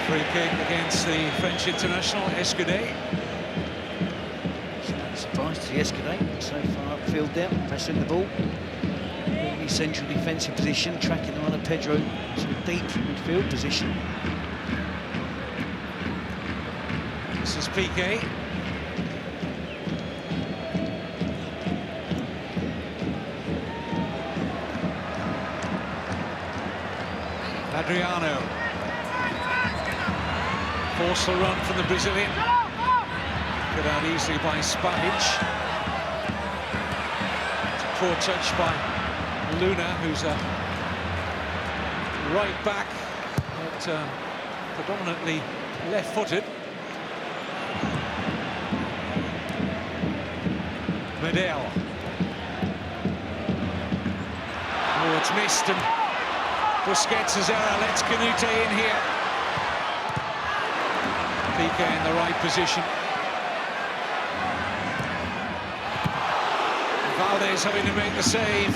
Free kick against the French international, Escudé. Surprised to see Escudé so far upfield there, pressing the ball. Really central defensive position, tracking either Pedro to a deep midfield position. This is Piqué. Adriano. Forceful run from the Brazilian. Cut out easily by Spahic. Poor touch by Luna, who's a right back, but predominantly left-footed. Medel. Oh, it's missed, and Busquets' error lets Canute in here. Piqué in the right position. Valdez having to make the save.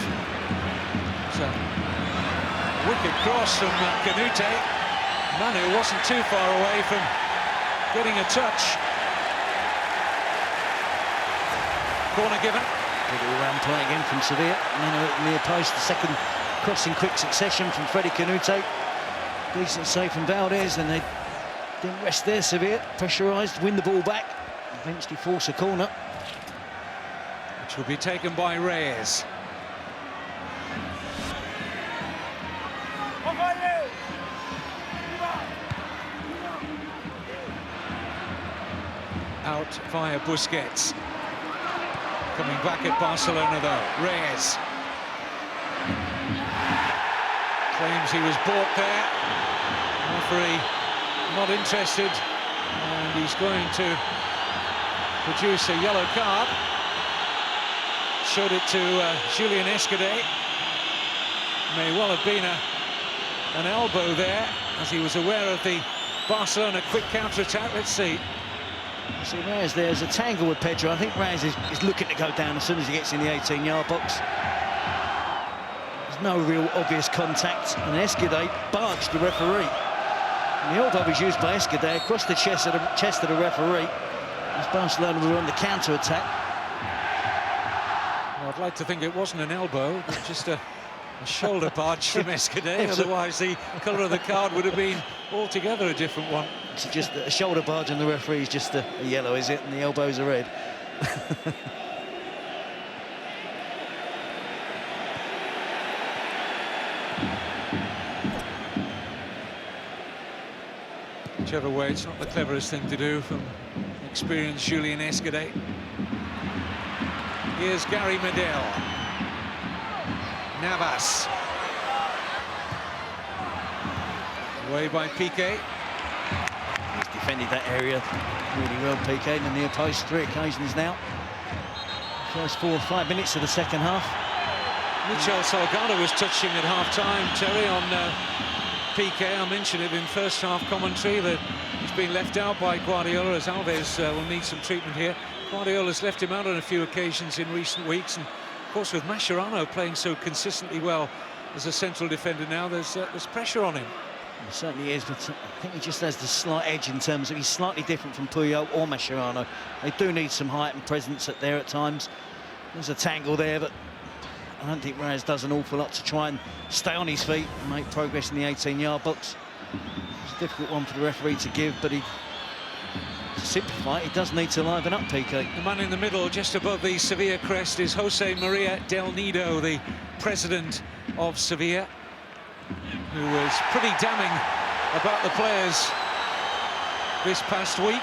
So, wicked cross from Canute. Manu wasn't too far away from getting a touch. Corner given. Good all-round play again from Sevilla. Manu at the near post, the second cross in quick succession from Freddie Canute. Decent save from Valdez, and they didn't rest there, Sevilla. Pressurised, win the ball back, eventually force a corner. Which will be taken by Reyes. Out via Busquets. Coming back at Barcelona though, Reyes. Claims he was bought there. Referee not interested, and he's going to produce a yellow card. Showed it to Julian Escudé. May well have been an elbow there, as he was aware of the Barcelona quick counter-attack. Let's see. See, Reyes there's a tangle with Pedro. I think Reyes is looking to go down as soon as he gets in the 18-yard box. There's no real obvious contact, and Escudé barged the referee. And the elbow was used by Escudé across the chest of the referee, as Barcelona were on the counter-attack. Well, I'd like to think it wasn't an elbow, but just a shoulder barge from Escudé. Otherwise, the colour of the card would have been altogether a different one. It's just a shoulder barge on the referee is just a yellow, is it? And the elbows are red. Whichever way, it's not the cleverest thing to do from experienced Julian Escudé. Here's Gary Medel. Navas. Away by Piqué. He's defended that area really well, Piqué, in the near post, 3 occasions now. First 4 or 5 minutes of the second half. Michel Salgado was touching at half-time, Terry, on Piqué. I mentioned it in first half commentary that he's been left out by Guardiola, as Alves will need some treatment here. Guardiola's left him out on a few occasions in recent weeks, and of course with Mascherano playing so consistently well as a central defender now, there's pressure on him. It certainly is, but I think he just has the slight edge in terms of he's slightly different from Puyol or Mascherano. They do need some height and presence there at times. There's a tangle there, but I don't think Reyes does an awful lot to try and stay on his feet and make progress in the 18-yard box. It's a difficult one for the referee to give, but to simplify it, he does need to liven up Piqué. The man in the middle, just above the Sevilla crest, is Jose Maria Del Nido, the president of Sevilla, who was pretty damning about the players this past week.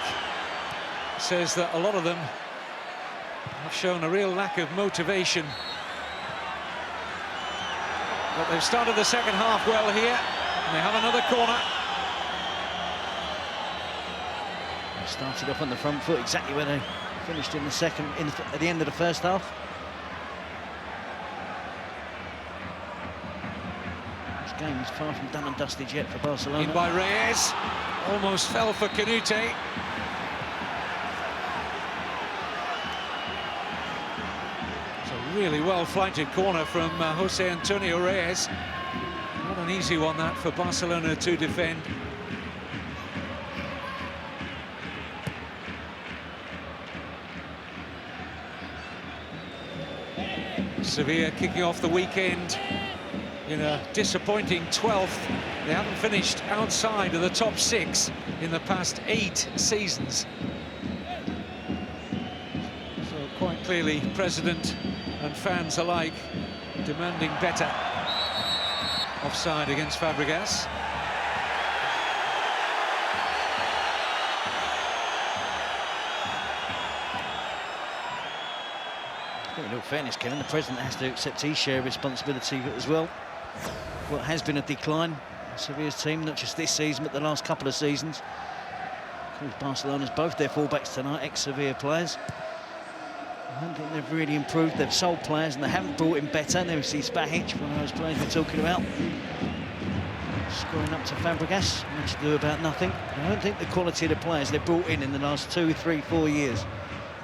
Says that a lot of them have shown a real lack of motivation. But they've started the second half well here, and they have another corner. They started off on the front foot, exactly where they finished in the second, at the end of the first half. This game is far from done and dusted yet for Barcelona. In by Reyes, almost fell for Canute. Really well-flighted corner from Jose Antonio Reyes. Not an easy one, that, for Barcelona to defend. Sevilla kicking off the weekend in a disappointing 12th. They haven't finished outside of the top 6 in the past 8 seasons. So quite clearly, President and fans alike demanding better. Offside against Fabregas. In all fairness, Kevin, the president has to accept his share of responsibility as well. What has been a decline in Sevilla's team, not just this season, but the last couple of seasons. Of course, Barcelona's both their fullbacks tonight, ex-Sevilla players. I don't think they've really improved. They've sold players and they haven't brought in better. There we see Spahic, one of those players we're talking about. Scoring up to Fabregas, much to do about nothing. I don't think the quality of the players they've brought in the last 2, 3, 4 years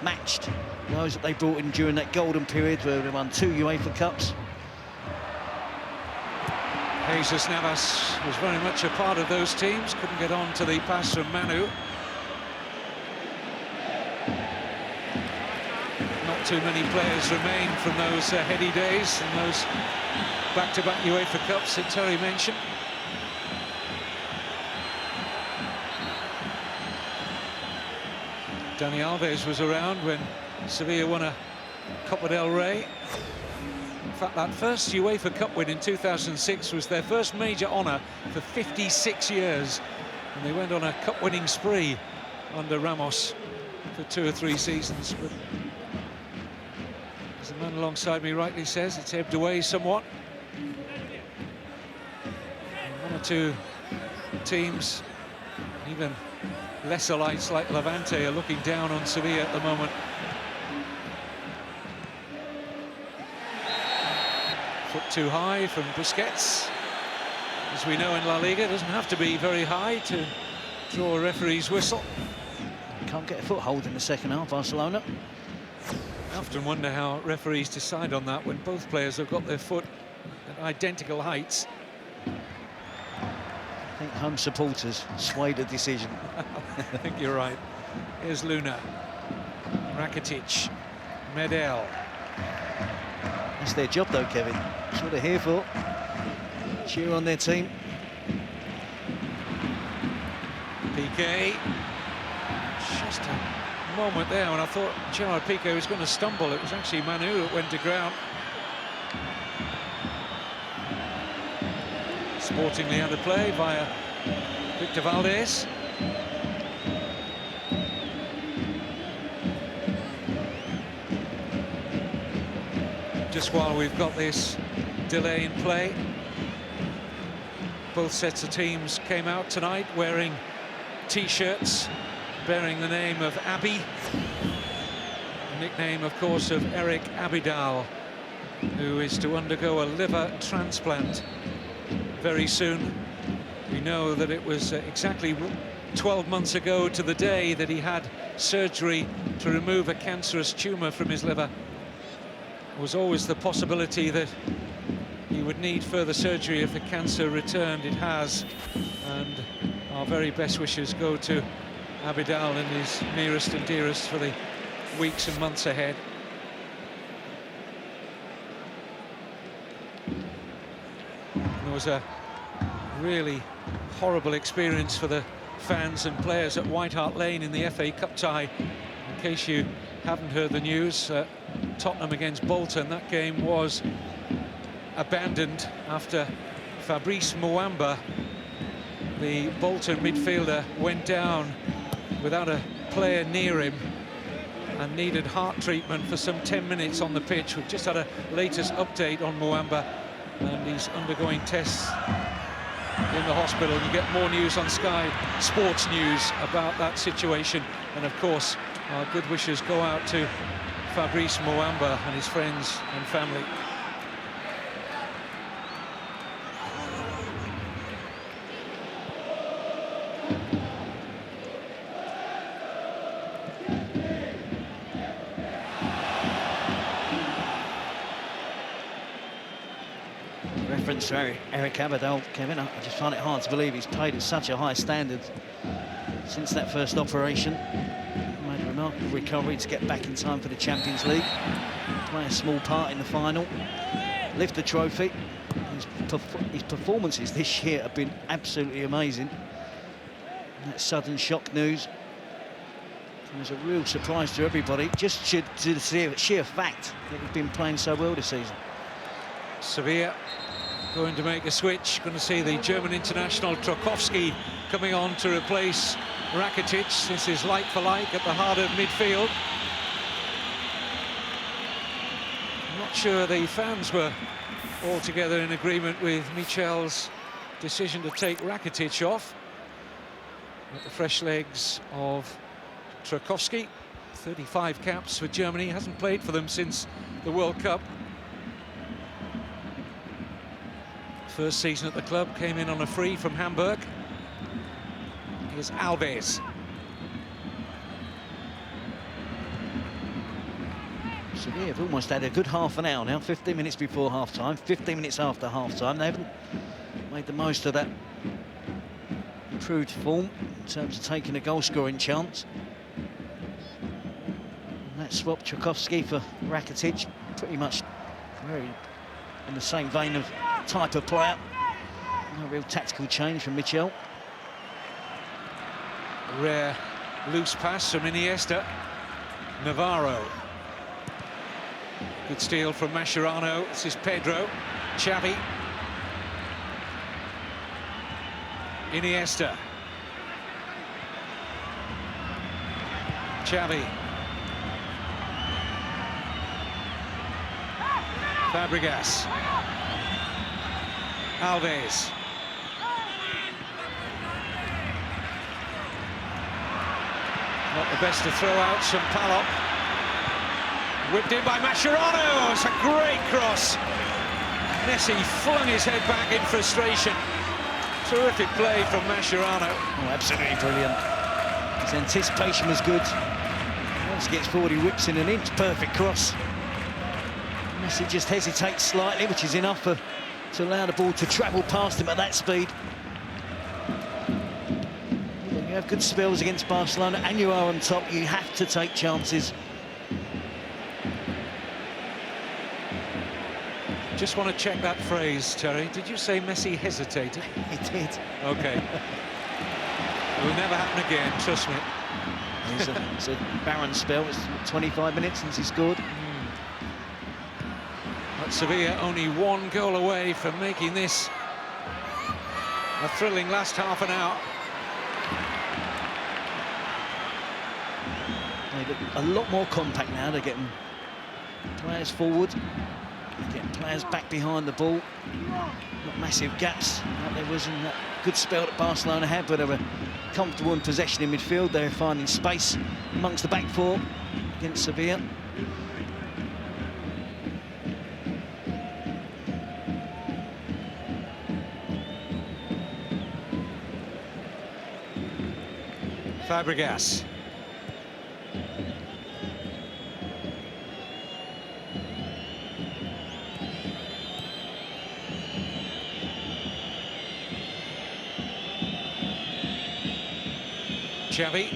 matched those that they brought in during that golden period where they won 2 UEFA Cups. Jesus Navas was very much a part of those teams, couldn't get on to the pass from Manu. Not too many players remain from those heady days and those back-to-back UEFA Cups that Terry mentioned. Dani Alves was around when Sevilla won a Copa del Rey. In fact, that first UEFA Cup win in 2006 was their first major honour for 56 years. And they went on a cup-winning spree under Ramos for 2 or 3 seasons. But as the man alongside me rightly says, it's ebbed away somewhat. And 1 or 2 teams, even lesser lights like Levante, are looking down on Sevilla at the moment. Foot too high from Busquets. As we know in La Liga, it doesn't have to be very high to draw a referee's whistle. Can't get a foothold in the second half, Barcelona. I often wonder how referees decide on that when both players have got their foot at identical heights. I think home supporters swayed the decision. I think you're right. Here's Luna, Rakitic, Medel. That's their job, though, Kevin. That's what they're here for. Cheer on their team. Piqué. Just a moment there when I thought Gerard Piqué was going to stumble. It was actually Manu that went to ground. Sportingly under play via Victor Valdés. Just while we've got this delay in play, both sets of teams came out tonight wearing T-shirts bearing the name of Abi, the nickname, of course, of Eric Abidal, who is to undergo a liver transplant very soon. We know that it was exactly 12 months ago to the day that he had surgery to remove a cancerous tumour from his liver. There was always the possibility that he would need further surgery if the cancer returned. It has, and our very best wishes go to Abidal and his nearest and dearest for the weeks and months ahead. There was a really horrible experience for the fans and players at White Hart Lane in the FA Cup tie. In case you haven't heard the news, Tottenham against Bolton, that game was abandoned after Fabrice Muamba, the Bolton midfielder, went down without a player near him and needed heart treatment for some 10 minutes on the pitch. We've just had a latest update on Muamba, and he's undergoing tests in the hospital. You get more news on Sky Sports News about that situation, and of course our good wishes go out to Fabrice Muamba and his friends and family. Reference to Eric Abidal, Kevin. I just find it hard to believe he's played at such a high standard since that first operation. Made a remarkable recovery to get back in time for the Champions League. Play a small part in the final. Lift the trophy. His performances this year have been absolutely amazing. That sudden shock news was a real surprise to everybody, just to the sheer fact that he's been playing so well this season. Sevilla going to make a switch. Going to see the German international Trokowski coming on to replace Rakitic. This is like for like at the heart of midfield. sure the fans were altogether in agreement with Michel's decision to take Rakitic off. With the fresh legs of Tarkowski, 35 caps for Germany, hasn't played for them since the World Cup. First season at the club, came in on a free from Hamburg. Here's Alves. Sevilla have almost had a good half an hour now, 15 minutes before half-time, 15 minutes after half-time. They haven't made the most of that improved form in terms of taking a goal-scoring chance. And that swap, Tarkowski for Rakitic, pretty much very in the same vein of type of player. No real tactical change from Michel. Rare loose pass from Iniesta. Navarro. Good steal from Mascherano. This is Pedro. Xavi. Iniesta. Xavi. Fabregas. Alves. Not the best to throw out, some Palop. Whipped in by Mascherano. It's a great cross. Messi flung his head back in frustration. Terrific play from Mascherano. Oh, absolutely brilliant. His anticipation was good. Once he gets forward, he whips in an inch. Perfect cross. Messi just hesitates slightly, which is enough to allow the ball to travel past him at that speed. When you have good spells against Barcelona and you are on top, you have to take chances. Just want to check that phrase, Terry. Did you say Messi hesitated? He did. OK. It will never happen again, trust me. It's a barren spell. It's 25 minutes since he scored. But Sevilla only one goal away from making this a thrilling last half an hour. They look a lot more compact now. They're getting players forward. They're getting players back behind the ball. Not massive gaps like there was in that good spell that Barcelona had, but they were comfortable in possession in midfield. They're finding space amongst the back four against Sevilla. Fabregas. Xavi.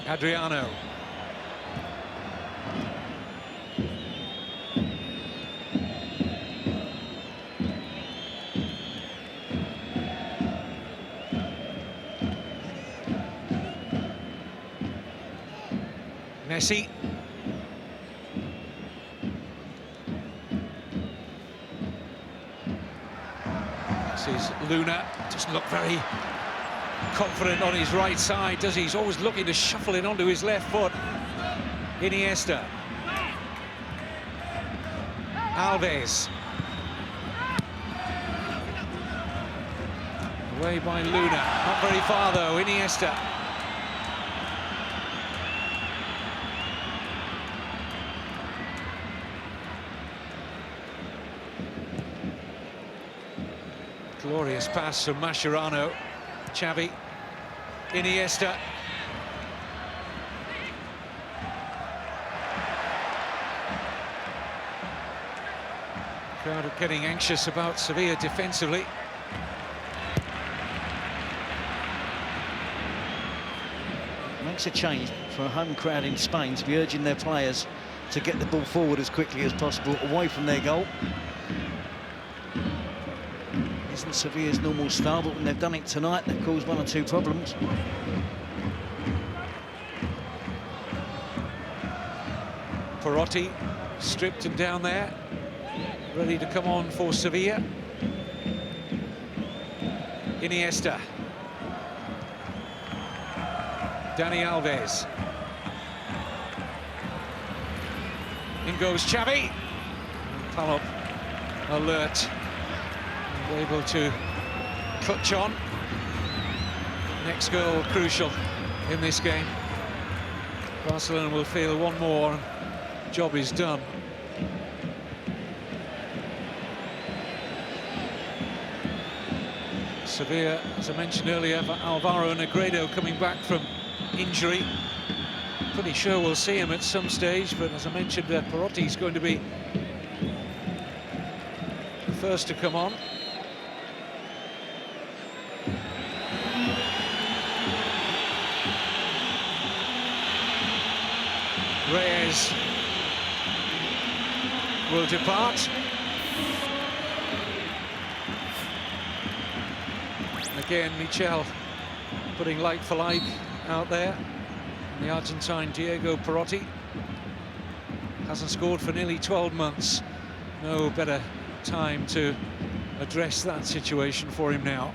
Adriano. Messi. This is Luna. Doesn't look very confident on his right side, does he? He's always looking to shuffle it onto his left foot. Iniesta. Alves. Away by Luna. Not very far, though. Iniesta. Glorious pass from Mascherano. Xavi. Iniesta. Crowd are getting anxious about Sevilla defensively. Makes a change for a home crowd in Spain to be urging their players to get the ball forward as quickly as possible, away from their goal. Isn't Sevilla's normal style, but when they've done it tonight, they've caused one or two problems. Perotti stripped him down there, ready to come on for Sevilla. Iniesta. Dani Alves. In goes Xavi. Palop alert, able to clutch on. Next goal crucial in this game. Barcelona will feel one more and job is done. Sevilla, as I mentioned earlier, Alvaro Negredo coming back from injury. Pretty sure we'll see him at some stage, but as I mentioned, Perotti's going to be the first to come on. Reyes will depart. Again, Michel putting like for like out there. And the Argentine Diego Perotti hasn't scored for nearly 12 months. No better time to address that situation for him now.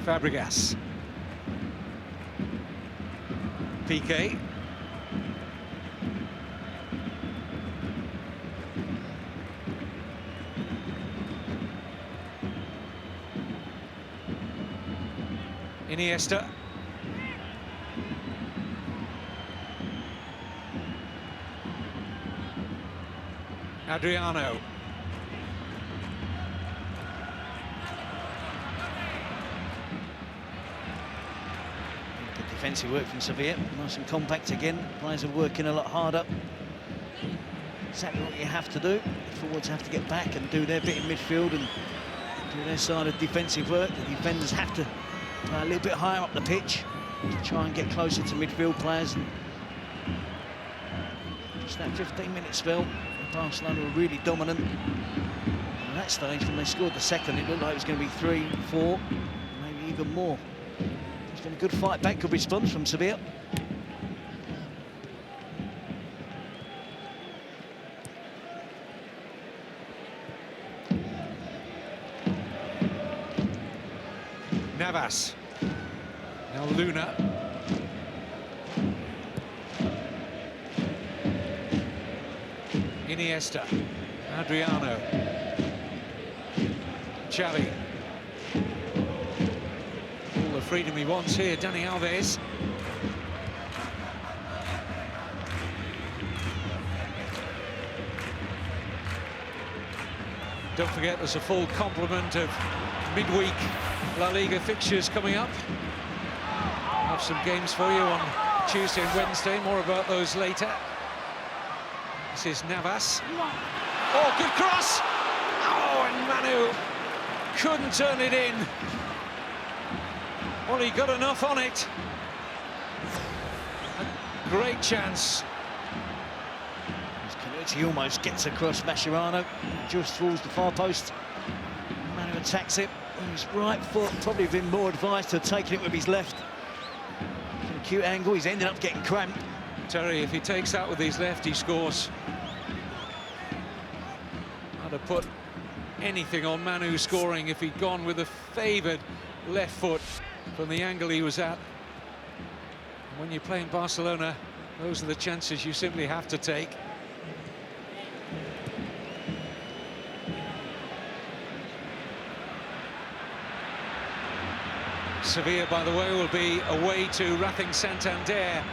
Fabregas. Piqué. Iniesta. Adriano. Good defensive work from Sevilla, nice and compact again. Players are working a lot harder. Exactly what you have to do. Forwards have to get back and do their bit in midfield and do their side of defensive work. The defenders have to play a little bit higher up the pitch to try and get closer to midfield players. And just that 15-minute spell, Barcelona were really dominant. At that stage, when they scored the second, it looked like it was going to be 3, 4, maybe even more. It's been a good fight back, good response from Sevilla. Navas. Now Luna. Iniesta. Adriano. Xavi. All the freedom he wants here, Dani Alves. Don't forget there's a full complement of midweek La Liga fixtures coming up. Have some games for you on Tuesday and Wednesday, more about those later. This is Navas. Oh, good cross! Oh, and Manu couldn't turn it in. Well, he got enough on it. A great chance. He almost gets across Mascherano, just towards the far post. Manu attacks it. His right foot probably been more advised to have taken it with his left. An acute angle, he's ended up getting cramped. Terry, if he takes that with his left, he scores. I'd have put anything on Manu scoring if he'd gone with a favoured left foot from the angle he was at. When you're playing Barcelona, those are the chances you simply have to take. Sevilla, by the way, will be away to Racing Santander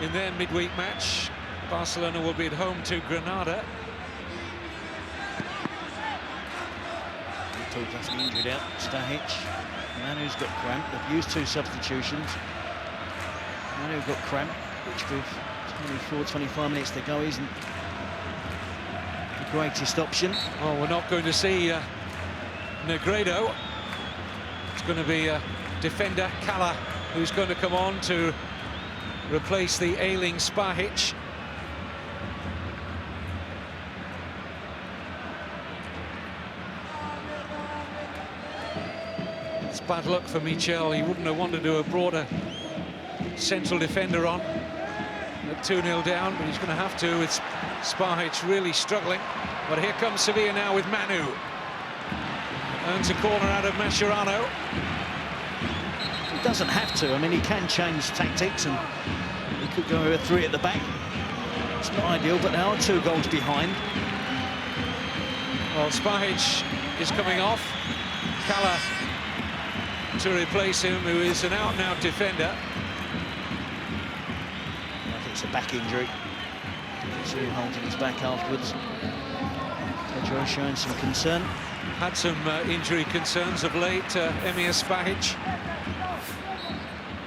in their midweek match. Barcelona will be at home to Granada. That's injured out, Stahic. Manu's got cramp. They've used 2 substitutions. Manu got cramp, which with 24, 25 minutes to go isn't the greatest option. Well, we're not going to see Negredo. It's going to be defender Cala who's going to come on to replace the ailing Spahic. It's bad luck for Michel. He wouldn't have wanted to have brought a central defender on at 2-0 down, but he's going to have to with Spahic really struggling. But here comes Sevilla now with Manu. Earns a corner out of Mascherano. doesn't have to. I mean, he can change tactics, and he could go with a 3 at the back. It's not ideal, but they are 2 goals behind. Well, Spahic is coming off. Kalla to replace him, who is an out-and-out defender. I think it's a back injury. So he's holding his back afterwards. Pedro showing some concern. Had some injury concerns of late, Emir Spahic.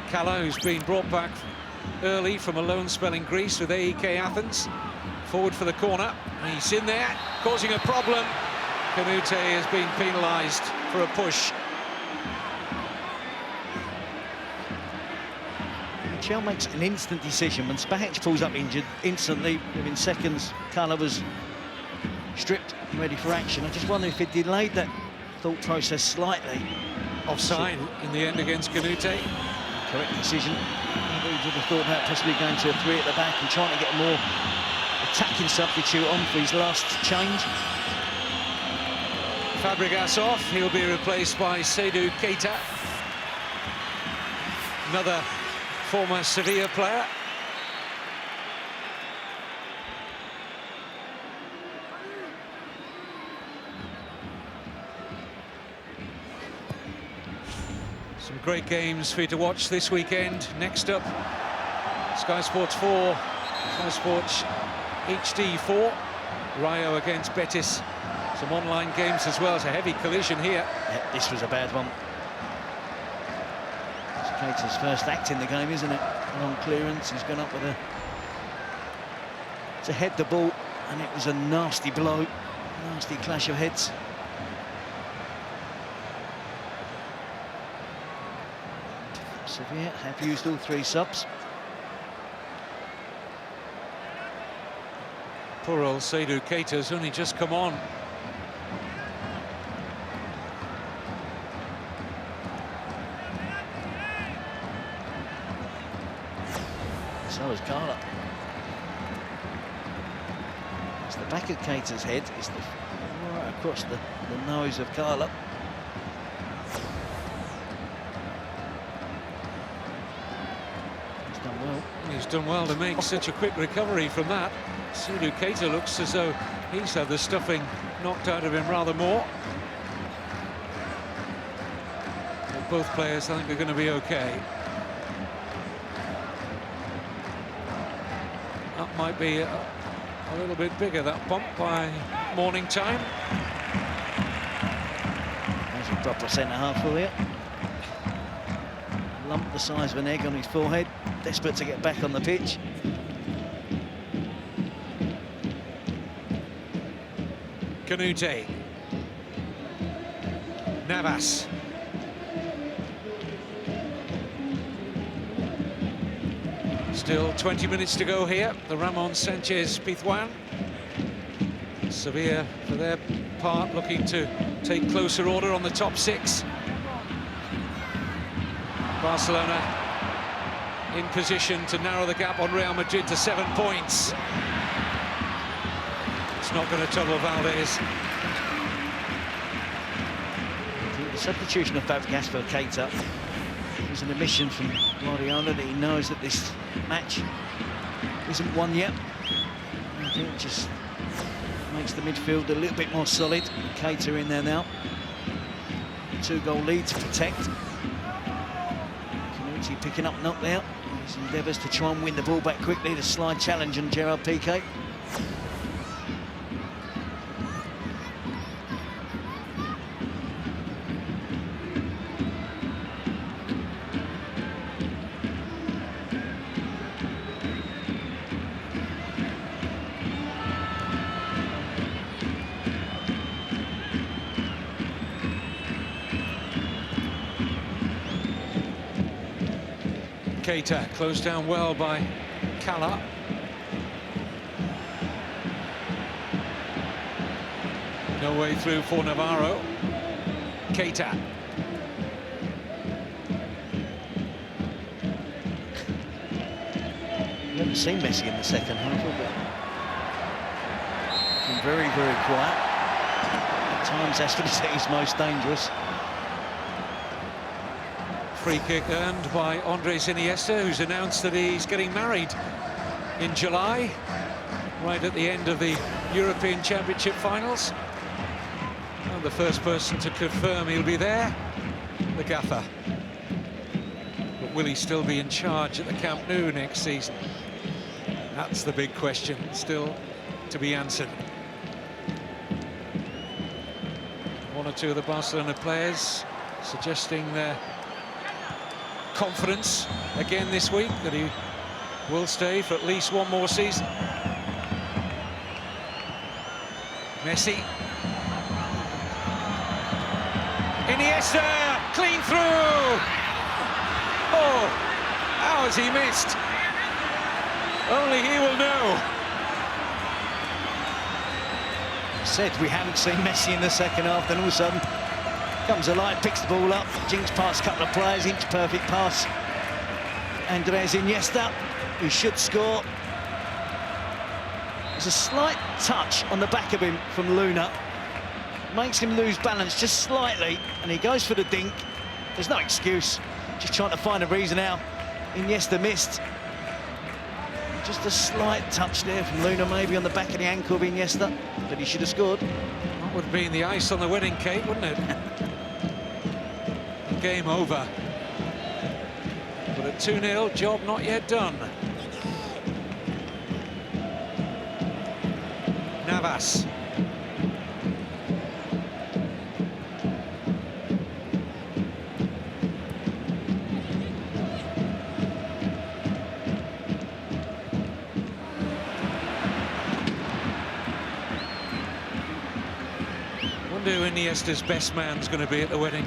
Kalla, who's been brought back early from a loan spell in Greece with AEK Athens. Forward for the corner. He's in there, causing a problem. Canute has been penalised for a push. Michel makes an instant decision. When Spahic pulls up injured, instantly, within seconds, Kalla was stripped and ready for action. I just wonder if it delayed that thought process slightly. Offside in the end against Canute. Correct decision. Maybe he would have thought about possibly going to a 3 at the back and trying to get a more attacking substitute on for his last change. Fabregas off. He'll be replaced by Seydou Keita, another former Sevilla player. Some great games for you to watch this weekend. Next up, Sky Sports 4, Sky Sports HD4, Rayo against Betis. Some online games as well. It's a heavy collision here. Yeah, this was a bad one. It's Keita's first act in the game, isn't it? Long clearance, he's gone up with to head the ball, and it was a nasty blow, nasty clash of heads. Sevilla have used all 3 subs. Poor old Seydou Keita's only just come on. So is Kalla. It's the back of Keita's head. It's right across the nose of Kalla. He's done well. He's done well to make such a quick recovery from that. Seydou Keita looks as though he's had the stuffing knocked out of him rather more. But both players, I think, are going to be okay. That might be a little bit bigger, that bump, by morning time. There's a proper centre-half for you. Lump the size of an egg on his forehead, desperate to get back on the pitch. Canute. Navas. Still 20 minutes to go here. The Ramon Sanchez Pizjuan. Sevilla, for their part, looking to take closer order on the top 6. Barcelona in position to narrow the gap on Real Madrid to 7 points. It's not going to trouble Valdez. The substitution of Fabregas for Keita was an admission from Guardiola that he knows that this match isn't won yet. I think it just makes the midfield a little bit more solid. Keita in there now. 2-goal lead to protect. Canute picking up knock there. His endeavours to try and win the ball back quickly. The slide challenge on Gerard Piqué. Keita closed down well by Kalla. No way through for Navarro. Keita. We haven't seen Messi in the second half, have we? Been very, very quiet. At times, that's when he's most dangerous. Free kick earned by Andres Iniesta, who's announced that he's getting married in July, right at the end of the European Championship finals. And the first person to confirm he'll be there, the gaffer. But will he still be in charge at the Camp Nou next season? That's the big question, still to be answered. One or two of the Barcelona players suggesting their confidence again this week that he will stay for at least one more season. Messi. Iniesta, clean through. Oh, how has he missed? Only he will know. Said we haven't seen Messi in the second half, then all of a sudden comes alive, picks the ball up, jinks past a couple of players, inch-perfect pass. Andres Iniesta, who should score. There's a slight touch on the back of him from Luna. Makes him lose balance just slightly, and he goes for the dink. There's no excuse, just trying to find a reason how Iniesta missed. Just a slight touch there from Luna, maybe on the back of the ankle of Iniesta, but he should have scored. That would have been the ice on the wedding cake, wouldn't it? Game over. But at 2-0, job not yet done. Navas. Wonder who Iniesta's best man's going to be at the wedding.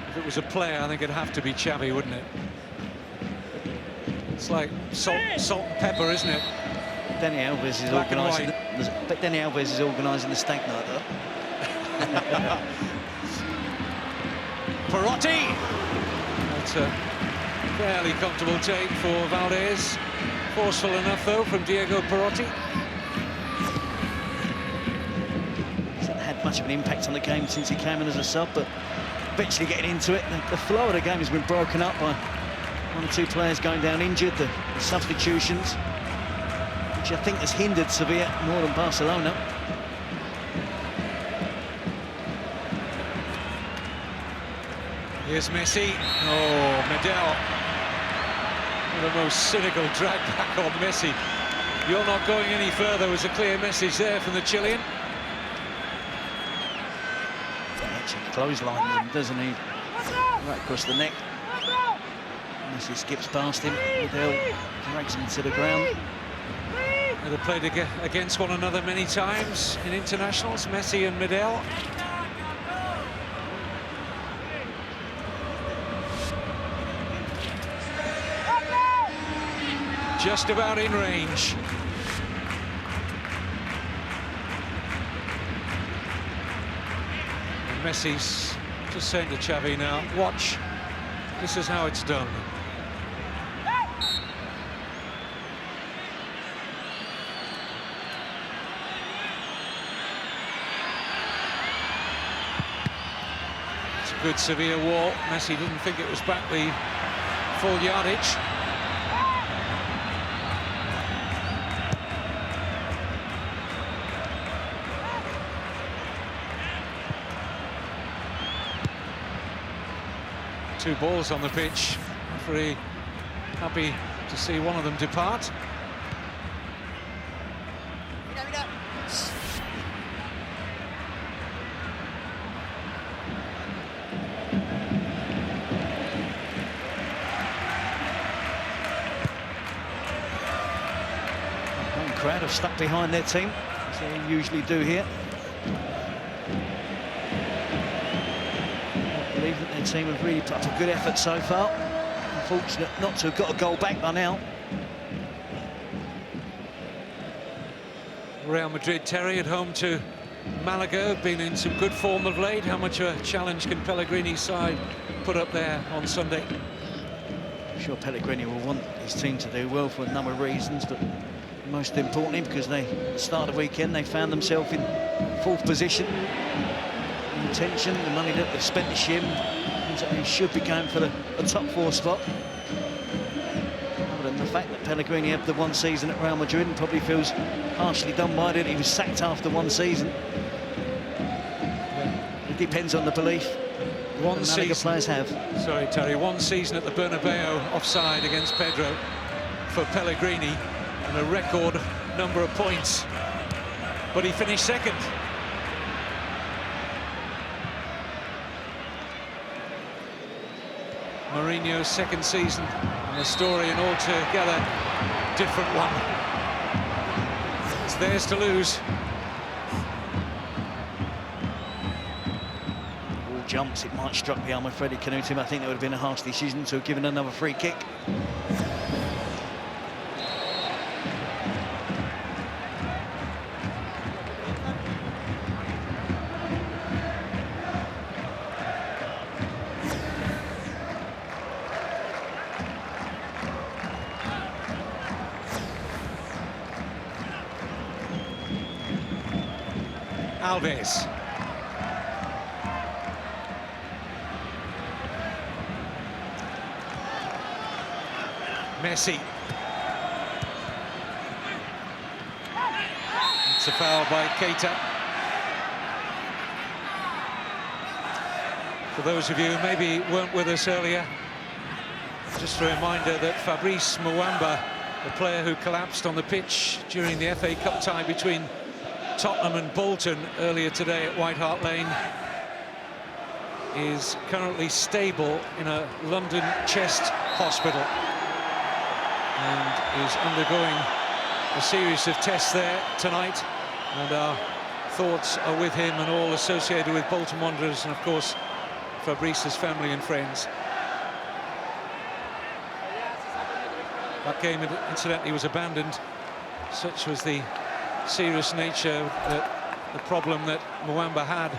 If it was a player, I think it'd have to be Xavi, wouldn't it? It's like salt and pepper, isn't it? Danny Alves is organising. But Danny Alves is organising the stag night, though. Perotti. That's a fairly comfortable take for Valdez. Forceful enough, though, from Diego Perotti. Hasn't had much of an impact on the game since he came in as a sub, but eventually getting into it. The flow of the game has been broken up by one or two players going down injured, the substitutions, which I think has hindered Sevilla more than Barcelona. Here's Messi. Oh, Medel. The most cynical drag back on Messi. You're not going any further was a clear message there from the Chilean. Actually clothesline them, doesn't he? Right across the neck. Messi skips past him. Medel drags him to the ground. They've played against one another many times in internationals, Messi and Medel. Just about in range. And Messi's just saying to Xavi now, watch, this is how it's done. It's a good Sevilla wall. Messi didn't think it was back the full yardage. Two balls on the pitch. Referee happy to see one of them depart. Home crowd have stuck behind their team, as they usually do here. I believe that their team have really put up a good effort so far. Unfortunate not to have got a goal back by now. Real Madrid, Terry, at home to Malaga, been in some good form of late. How much of a challenge can Pellegrini's side put up there on Sunday? I'm sure Pellegrini will want his team to do well for a number of reasons, but most importantly because at the start of the weekend they found themselves in fourth position in the contention, the money that they've spent this year, means that they should be going for a top 4 spot. Other than the fact that Pellegrini had the 1 season at Real Madrid and probably feels harshly done by it. He was sacked after 1 season. It depends on the belief one that Malaga season, players have. Sorry, Terry. 1 season at the Bernabeu offside against Pedro for Pellegrini, and a record number of points. But he finished second. Mourinho's second season, and the story an altogether different one. It's theirs to lose. Ball jumps, it might struck the arm of Freddie Canute. I think that would have been a harsh decision to have given another free kick. Alves. Messi. It's a foul by Keita. For those of you who maybe weren't with us earlier, just a reminder that Fabrice Muamba, the player who collapsed on the pitch during the FA Cup tie between Tottenham and Bolton earlier today at White Hart Lane, is currently stable in a London chest hospital and is undergoing a series of tests there tonight, and our thoughts are with him and all associated with Bolton Wanderers, and of course Fabrice's family and friends. That game incidentally was abandoned. Such was the serious nature that the problem that Muamba had.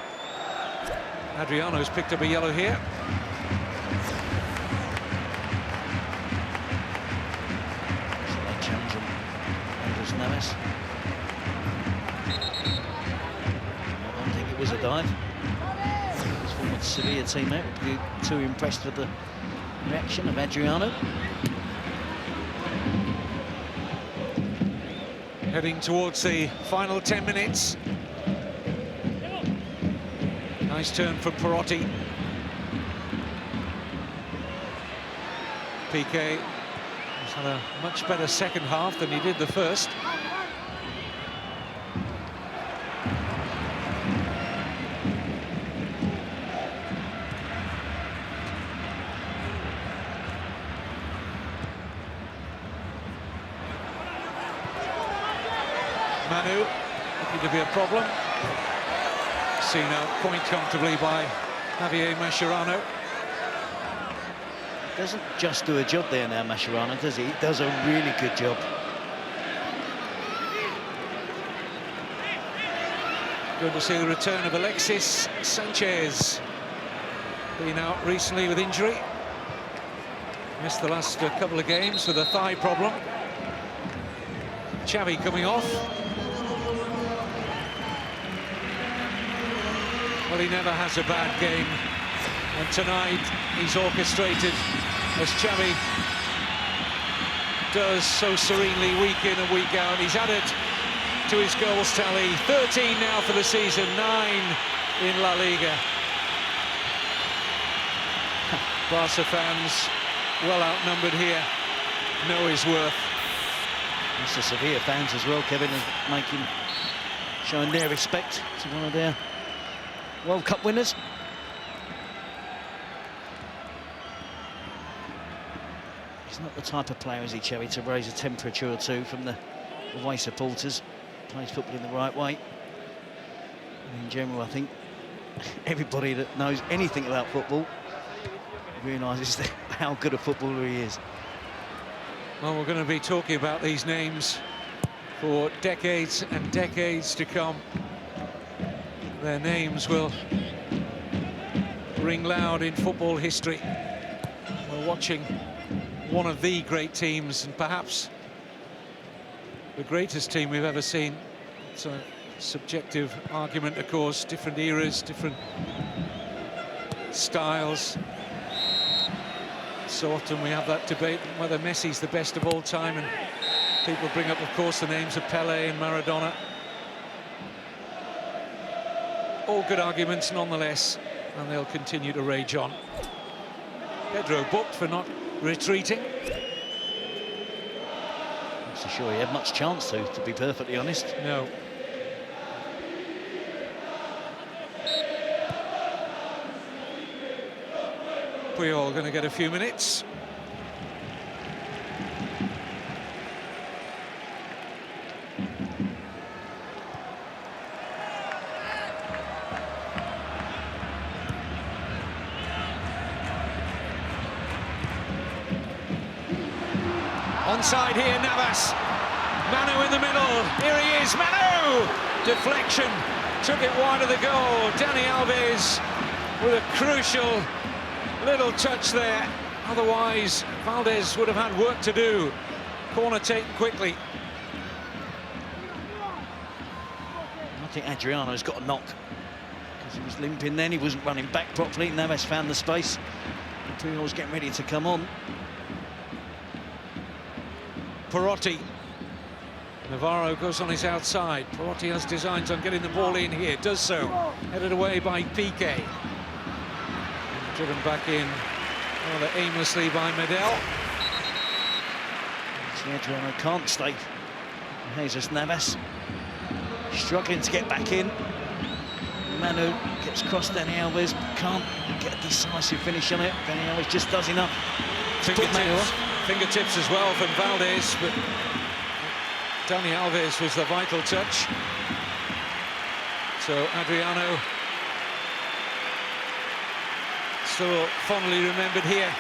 Adriano's picked up a yellow here. Challenge Andres Neves. I don't think it was a dive. His former Sevilla teammate would be too impressed with the reaction of Adriano. Heading towards the final 10 minutes. Nice turn from Perotti. Piqué has had a much better second half than he did the first. Manu, looking to be a problem. Seen out quite comfortably by Javier Mascherano. Doesn't just do a job there now, Mascherano, does he? He does a really good job. Good to see the return of Alexis Sanchez. Been out recently with injury. Missed the last couple of games with a thigh problem. Xavi coming off. Well, he never has a bad game, and tonight he's orchestrated, as Xavi does so serenely week in and week out. He's added to his goals tally, 13 now for the season, 9 in La Liga. Barca fans, well outnumbered here, know his worth. Mr. Sevilla fans as well, Kevin, showing their respect to one of their World Cup winners. He's not the type of player, is he, Xavi, to raise a temperature or two from the away supporters. Plays football in the right way. And in general, I think everybody that knows anything about football realises how good a footballer he is. Well, we're going to be talking about these names for decades and decades to come. Their names will ring loud in football history. We're watching one of the great teams, and perhaps the greatest team we've ever seen. It's a Subjective argument, of course, different eras, different styles. So often we have that debate whether Messi's the best of all time, and people bring up, of course, the names of Pelé and Maradona. All good arguments nonetheless, and they'll continue to rage on. Pedro booked for not retreating. Not so sure he had much chance to be perfectly honest. No. Puyol going to get a few minutes. Onside here, Navas. Manu in the middle. Here he is, Manu! Deflection. Took it wide of the goal. Dani Alves with a crucial little touch there. Otherwise, Valdez would have had work to do. Corner taken quickly. I think Adriano's got a knock because he was limping then. He wasn't running back properly. Navas found the space. Puyol's getting ready to come on. Perotti. Navarro goes on his outside. Perotti has designs on getting the ball in here. Does so. Headed away by Piqué. Driven back in rather aimlessly by Medel. Adriano can't stay. Jesus Navas struggling to get back in. Manu gets crossed. Dani Alves can't get a decisive finish on it. Dani Alves just does enough. Fingertips as well from Valdez, but Dani Alves was the vital touch. So Adriano still fondly remembered here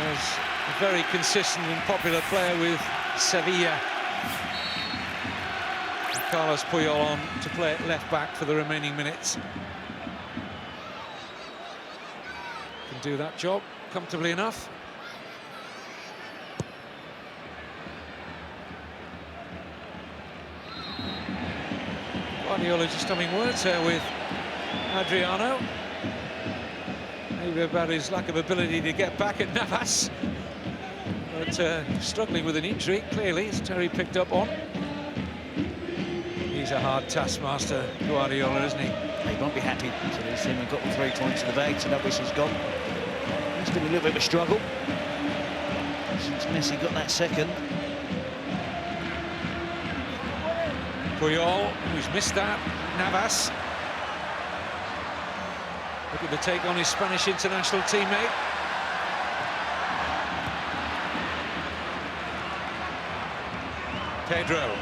as a very consistent and popular player with Sevilla. And Carlos Puyol on to play at left back for the remaining minutes. Can do that job comfortably enough. Guardiola just having words here with Adriano. Maybe about his lack of ability to get back at Navas. But struggling with an injury, clearly, as Terry picked up on. He's a hard taskmaster, Guardiola, isn't he? He won't be happy until he's seen and got the 3 points in the bag. So that whistle's gone. It's been a little bit of a struggle since Messi got that second. Puyol, who's missed that. Navas. Looking to take on his Spanish international teammate. Pedro.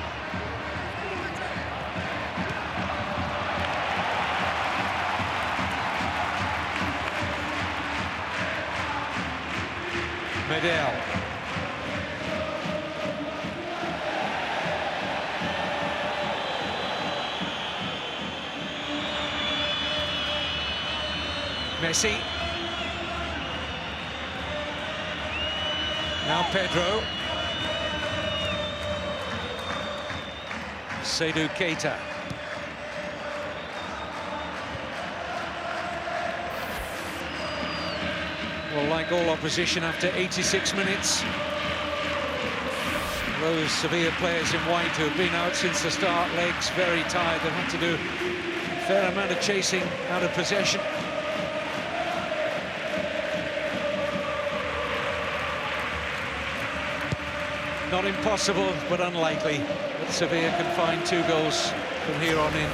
Medel. Messi. Now Pedro. Seydou Keita. Well, like all opposition after 86 minutes, those Sevilla players in white who have been out since the start, legs very tired, they've had to do a fair amount of chasing out of possession. Not impossible, but unlikely that Sevilla can find 2 goals from here on in.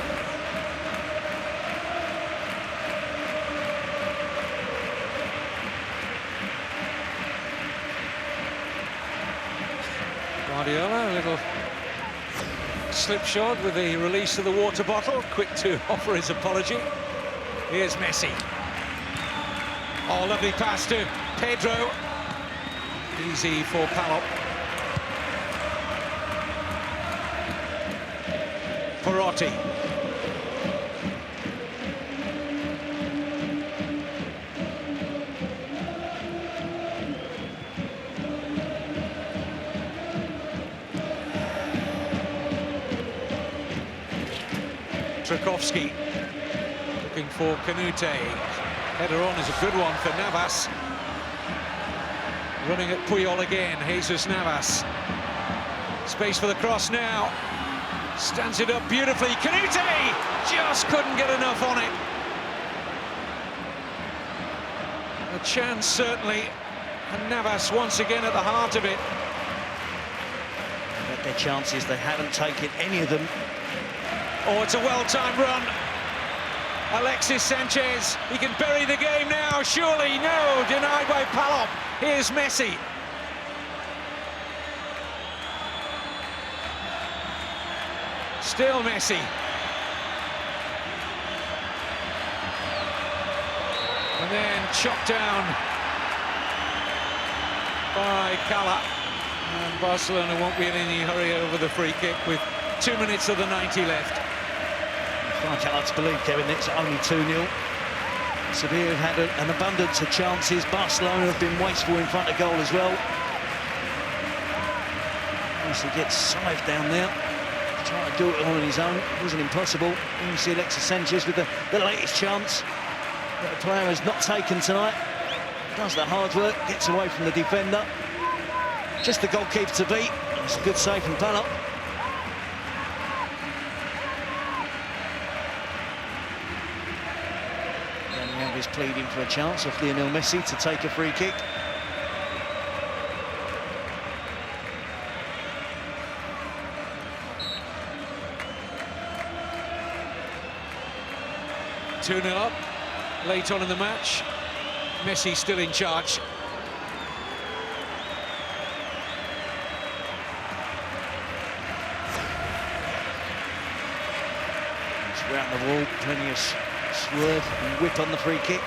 Guardiola, a little slipshod with the release of the water bottle, quick to offer his apology. Here's Messi. Oh, lovely pass to Pedro. Easy for Palop. Perotti. Trakowski looking for Canute. Header on is a good one for Navas. Running at Puyol again, Jesus Navas. Space for the cross now. Stands it up beautifully. Canute just couldn't get enough on it. A chance certainly, and Navas once again at the heart of it. But their chances, they haven't taken any of them. Oh, it's a well-timed run. Alexis Sanchez, he can bury the game now, surely. No, denied by Palop. Here's Messi. Still Messi. And then chopped down by Cala. And Barcelona won't be in any hurry over the free kick with 2 minutes of the 90 left. I find it hard to believe, Kevin, it's only 2-0. Sevilla have had an abundance of chances. Barcelona have been wasteful in front of goal as well. Messi gets Saif down there. Trying to do it all on his own. It wasn't impossible. And you see Alexis Sanchez with the latest chance that the player has not taken tonight. Does the hard work, gets away from the defender. Just the goalkeeper to beat. It's a good save from Palop. Daniel is pleading for a chance off Lionel Messi to take a free kick. Two 2-0 up, late on in the match. Messi still in charge. It's round the wall, plenty of swerve and whip on the free kick.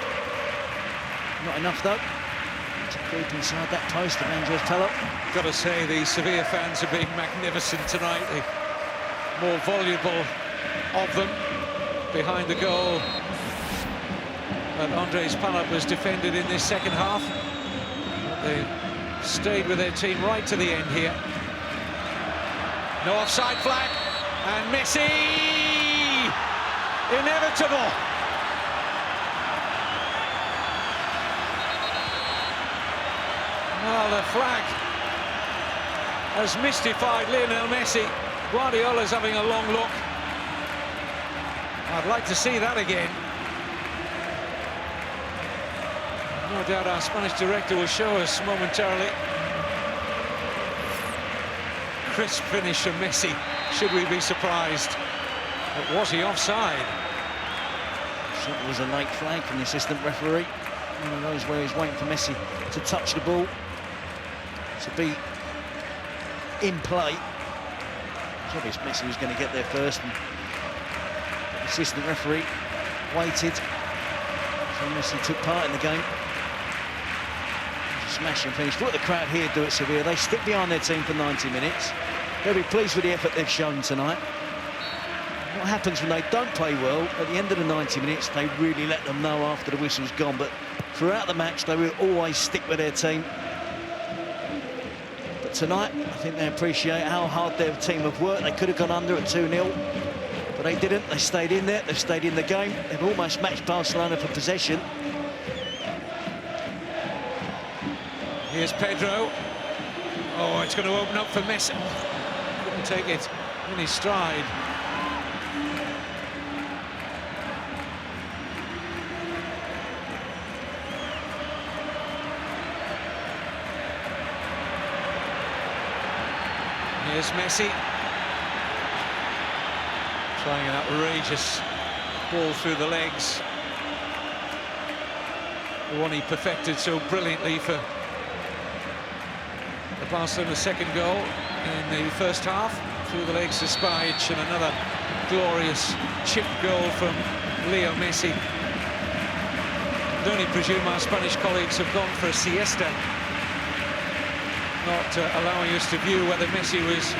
Not enough though to creep inside that post of Andres Palop. Got to say, the Sevilla fans are being magnificent tonight. The more voluble of them behind the goal that Andres Palop has defended in this second half. They stayed with their team right to the end here. No offside flag, and Messi! Inevitable! Well, the flag has mystified Lionel Messi. Guardiola's having a long look. I'd like to see that again. No doubt our Spanish director will show us momentarily. Crisp finish from Messi. Should we be surprised? But was he offside? It was a late flag from the assistant referee. One of those where he's waiting for Messi to touch the ball, to be in play. It's obvious Messi was going to get there first, and the assistant referee waited. So Messi took part in the game. Smashing finish. What the crowd here do at Sevilla, they stick behind their team for 90 minutes. They'll be pleased with the effort they've shown tonight. What happens when they don't play well, at the end of the 90 minutes, they really let them know after the whistle's gone. But throughout the match, they will always stick with their team. But tonight, I think they appreciate how hard their team have worked. They could have gone under at 2-0, but they didn't. They stayed in there. They've stayed in the game. They've almost matched Barcelona for possession. Here's Pedro. Oh, it's going to open up for Messi. Couldn't take it in his stride. Here's Messi. Trying an outrageous ball through the legs. The one he perfected so brilliantly for the Barcelona second goal in the first half. Through the legs to Spajic, and another glorious chip goal from Leo Messi. I only presume our Spanish colleagues have gone for a siesta, not allowing us to view whether Messi was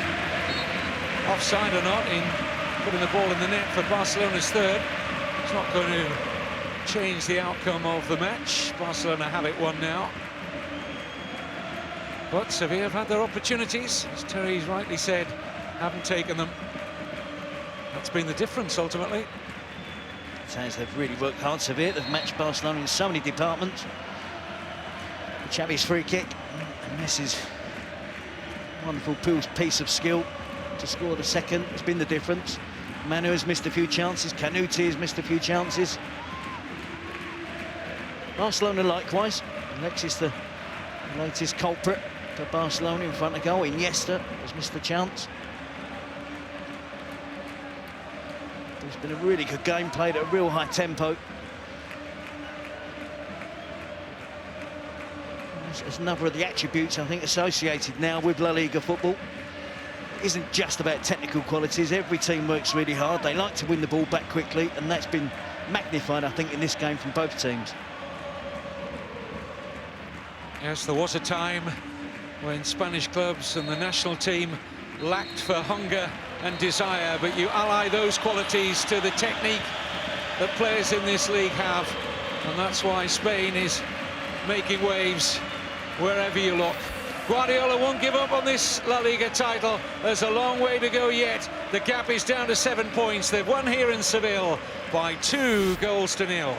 offside or not in putting the ball in the net for Barcelona's third. It's not going to change the outcome of the match. Barcelona have it won now. But Sevilla have had their opportunities, as Terry's rightly said, haven't taken them. That's been the difference, ultimately. Says they've really worked hard, Sevilla. They've matched Barcelona in so many departments. Xavi's free kick, and Messi's wonderful piece of skill to score the second has been the difference. Manu has missed a few chances, Canute has missed a few chances. Barcelona likewise. Alexis, the latest culprit for Barcelona in front of goal. Iniesta has missed a chance. It's been a really good game, played at a real high tempo. There's another of the attributes, I think, associated now with La Liga football. It isn't just about technical qualities. Every team works really hard. They like to win the ball back quickly, and that's been magnified, I think, in this game from both teams. Yes, there was a time when Spanish clubs and the national team lacked for hunger and desire, but you ally those qualities to the technique that players in this league have, and that's why Spain is making waves wherever you look. Guardiola won't give up on this La Liga title. There's a long way to go yet. The gap is down to 7 points. They've won here in Seville by 2 goals to 0.